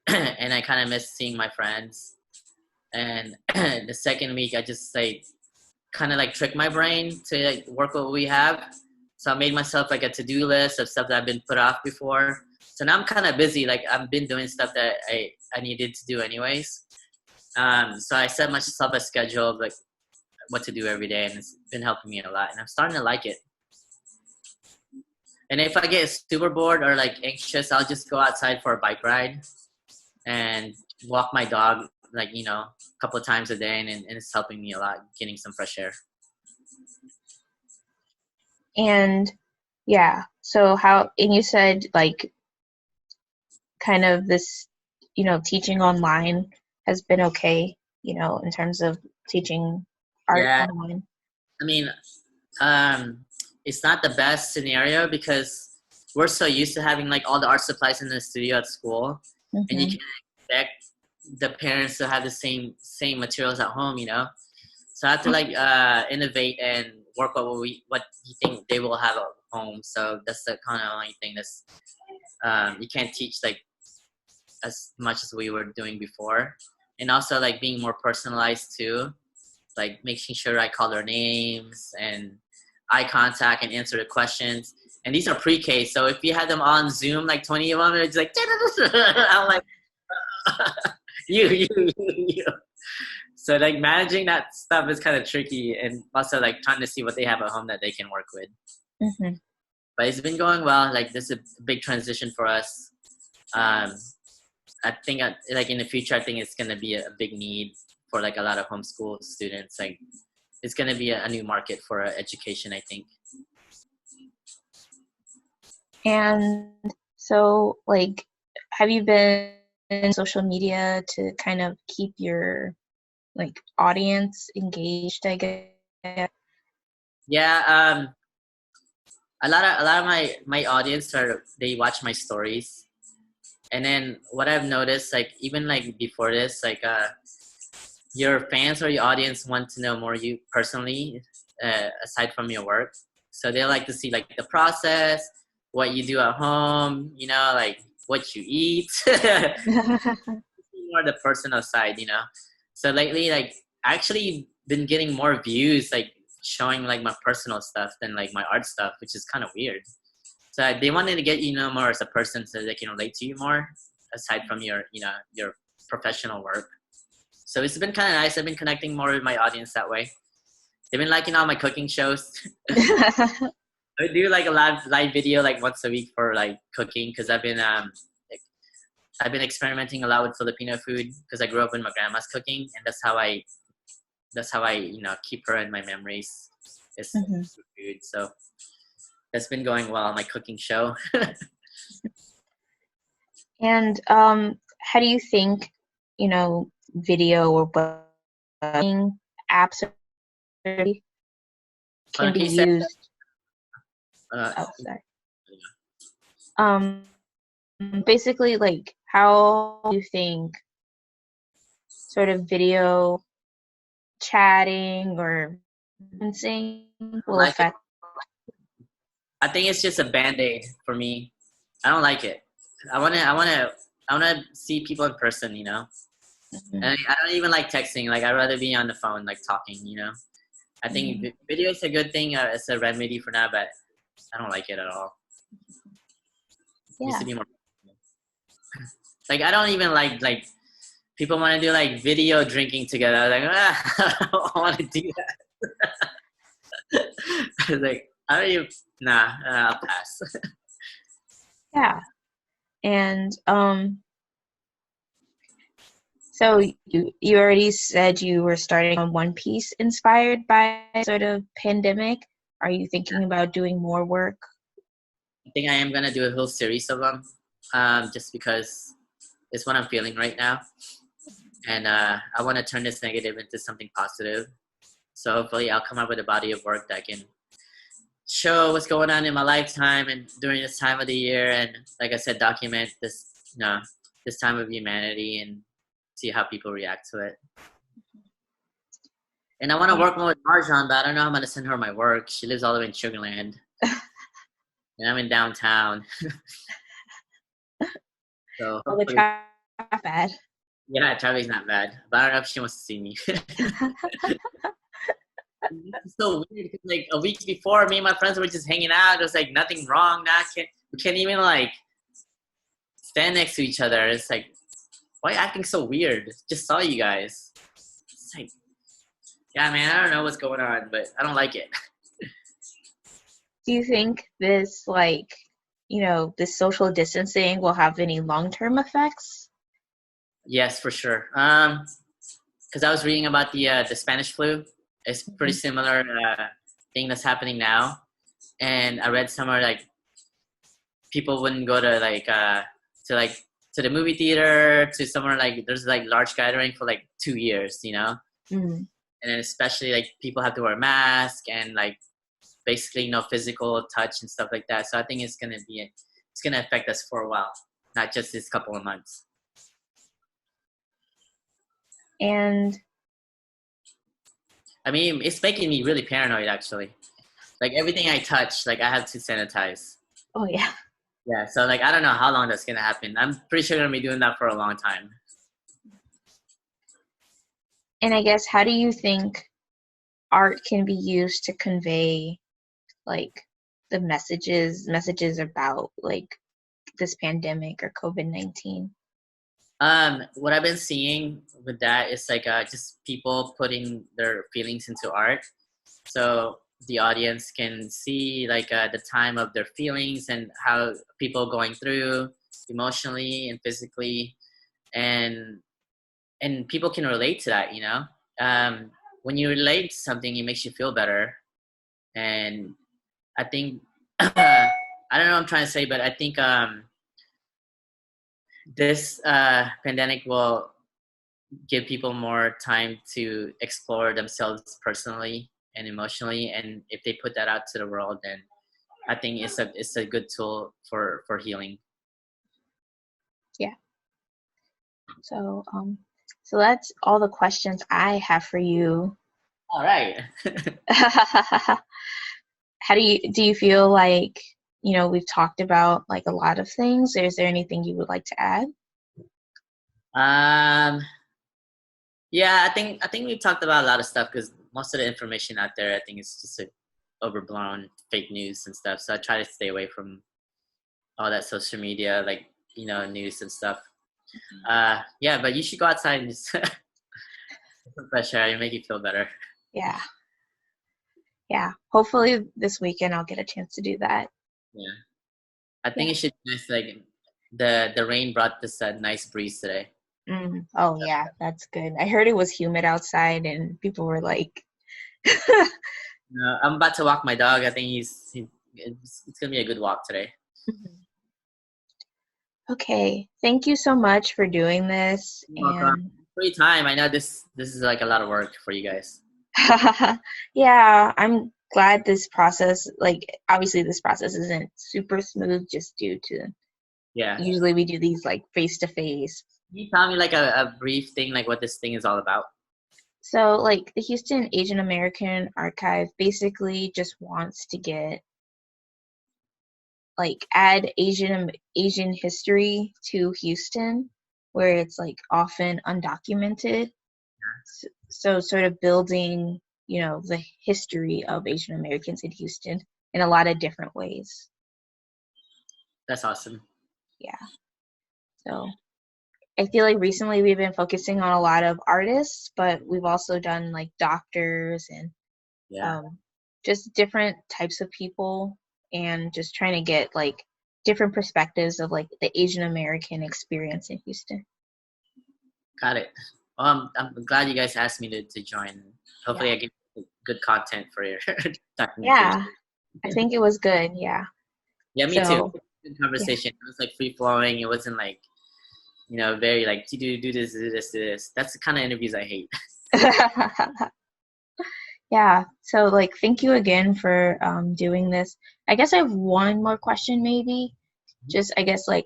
and I kind of miss seeing my friends. And the second week, I just like kind of like trick my brain to like work what we have. So I made myself like a to-do list of stuff that I've been put off before. So now I'm kind of busy. Like I've been doing stuff that I needed to do anyways. So I set myself a schedule of like what to do every day, and it's been helping me a lot. And I'm starting to like it. And if I get super bored or like anxious, I'll just go outside for a bike ride and walk my dog like a couple of times a day, and it's helping me a lot, getting some fresh air. And yeah, so and you said like kind of this, teaching online has been okay, in terms of teaching art Yeah, online. I mean, um, it's not the best scenario because we're so used to having like all the art supplies in the studio at school, and you hmm can't expect the parents to have the same materials at home. So I have to like innovate and work on what you think they will have at home. So that's the kind of only thing that's You can't teach like as much as we were doing before, and also like being more personalized too, like making sure I call their names and eye contact and answer the questions. And these are pre-K, so if you had them on Zoom, like 20 of them, it's like I'm like you. So like managing that stuff is kind of tricky, and also like trying to see what they have at home that they can work with. Mm-hmm. But it's been going well. Like this is a big transition for us. I think like in the future, I think it's gonna be a big need for like a lot of homeschool students. Like it's gonna be a new market for education, I think. And so, like, have you been in social media to kind of keep your like audience engaged, I guess? Yeah, a lot of my audience they watch my stories, and then what I've noticed, like even like before this, like your fans or your audience want to know more you personally, aside from your work. So they like to see like the process, what you do at home, you know, like what you eat, more the personal side, you know. So lately, like I actually been getting more views, like showing like my personal stuff than like my art stuff, which is kind of weird. So they wanted to get you know more as a person, so they can relate to you more, aside from your you know your professional work. So it's been kind of nice. I've been connecting more with my audience that way. They've been liking all my cooking shows. I do like a live video like once a week for like cooking, because like, I've been experimenting a lot with Filipino food because I grew up with my grandma's cooking, and that's how I you know keep her in my memories. Is Mm-hmm. food. So that's been going well on my cooking show. And how do you think, you know, video or blogging apps can be He said, used? uh, Oh, sorry. Um, Basically, like, how do you think sort of video chatting or conferencing I don't will like it. affect? I think it's just a band-aid for me. I don't like it. I wanna see people in person, you know. Mhm. And I don't even like texting. Like I'd rather be on the phone, like talking, you know. I think video is a good thing. It's a remedy for now, but I don't like it at all. It needs Yeah. to be more. Like I don't even like people want to do like video drinking together. I was like I don't want to do that. I was like I don't even. Nah, I'll pass. Yeah. And so you already said you were starting on One Piece inspired by sort of pandemic. Are you thinking about doing more work? I think I am gonna do a whole series of them, just because it's what I'm feeling right now, and I want to turn this negative into something positive. So hopefully, I'll come up with a body of work that can show what's going on in my lifetime and during this time of the year, and like I said, document this, you know, this time of humanity and see how people react to it. And I want to work more with Marjan, but I don't know how I'm gonna send her my work. She lives all the way in Sugarland, and I'm in downtown. So Well, the hopefully, traffic bad. yeah, traffic's not bad, but I don't know if she wants to see me. It's so weird because like a week before, me and my friends were just hanging out. There's like nothing wrong. We can't even like stand next to each other. It's like, why are you acting so weird? Just saw you guys. It's like, yeah, man, I don't know what's going on, but I don't like it. Do you think this, like, you know, this social distancing will have any long-term effects? Yes, for sure. Because I was reading about the Spanish flu. It's pretty similar thing that's happening now, and I read somewhere like people wouldn't go to to like to the movie theater, to somewhere like there's like large gathering for like 2 years, you know. Mm. And then especially like people have to wear a mask and like basically no physical touch and stuff like that. So I think it's gonna affect us for a while, not just this couple of months. And I mean, it's making me really paranoid actually. Like everything I touch, like I have to sanitize. oh yeah. Yeah, so like I don't know how long that's gonna happen. I'm pretty sure I'm gonna be doing that for a long time. And I guess, how do you think art can be used to convey like the messages about like this pandemic or COVID-19? What I've been seeing with that is like just people putting their feelings into art, so the audience can see like the time of their feelings and how people going through emotionally and physically, and people can relate to that. When you relate to something, it makes you feel better, and I think I don't know what I'm trying to say, but I think this pandemic will give people more time to explore themselves personally and emotionally, and if they put that out to the world, then I think it's a good tool for healing. Yeah. So so that's all the questions I have for you. All right. How do you feel like, we've talked about like a lot of things? Is there anything you would like to add? um yeah, I think we've talked about a lot of stuff because most of the information out there, I think, is just overblown fake news and stuff, so I try to stay away from all that social media, like, news and stuff. Yeah, but you should go outside and just get some fresh air. It'll make you feel better. Yeah. Yeah. Hopefully this weekend I'll get a chance to do that. Yeah, I think Yeah. it should be nice. Like the rain brought this nice breeze today. Oh yeah, that's good. I heard it was humid outside and people were like I'm about to walk my dog. I think it's gonna be a good walk today. Mhm. Okay. Thank you so much for doing this. You're welcome. And Free time. I know this is like a lot of work for you guys. yeah, I'm glad this process, like obviously this process isn't super smooth just due to Yeah. usually we do these like face to face. Can you tell me like a brief thing, like what this thing is all about? So like the Houston Asian American Archive basically just wants to get like add Asian history to Houston where it's like often undocumented. So sort of building, the history of Asian Americans in Houston in a lot of different ways. That's awesome. Yeah. So I feel like recently we've been focusing on a lot of artists, but we've also done like doctors and Yeah. um, just different types of people, and just trying to get like different perspectives of like the Asian American experience in Houston. Got it. I'm glad you guys asked me to join. Hopefully, Yeah. I get good content for your documentation. Yeah. I think it was good. Yeah. Yeah, me too. So, Good yeah. conversation. It was like free flowing. It wasn't like, very like do this, do this, do this. That's the kind of interviews I hate. Yeah. So, like, thank you again for doing this. I guess I have one more question, maybe. Just, I guess a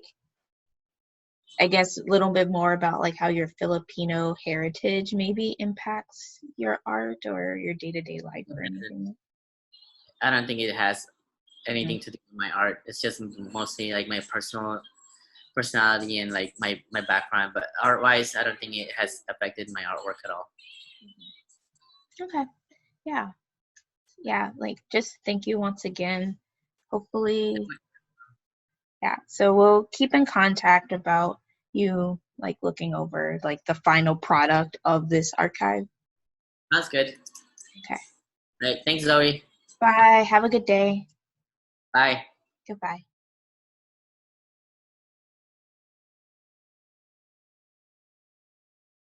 little bit more about like how your Filipino heritage maybe impacts your art or your day-to-day life or anything. I don't think it has Mhm. anything to do with my art. It's just mostly like my personal personality and like my background. But art wise, I don't think it has affected my artwork at all. Okay. Yeah. Yeah. Like, just thank you once again. Hopefully, yeah. So we'll keep in contact about you like looking over like the final product of this archive. Sounds good. Okay. Right. Thanks, Zoe. Bye. Have a good day. Bye. Goodbye.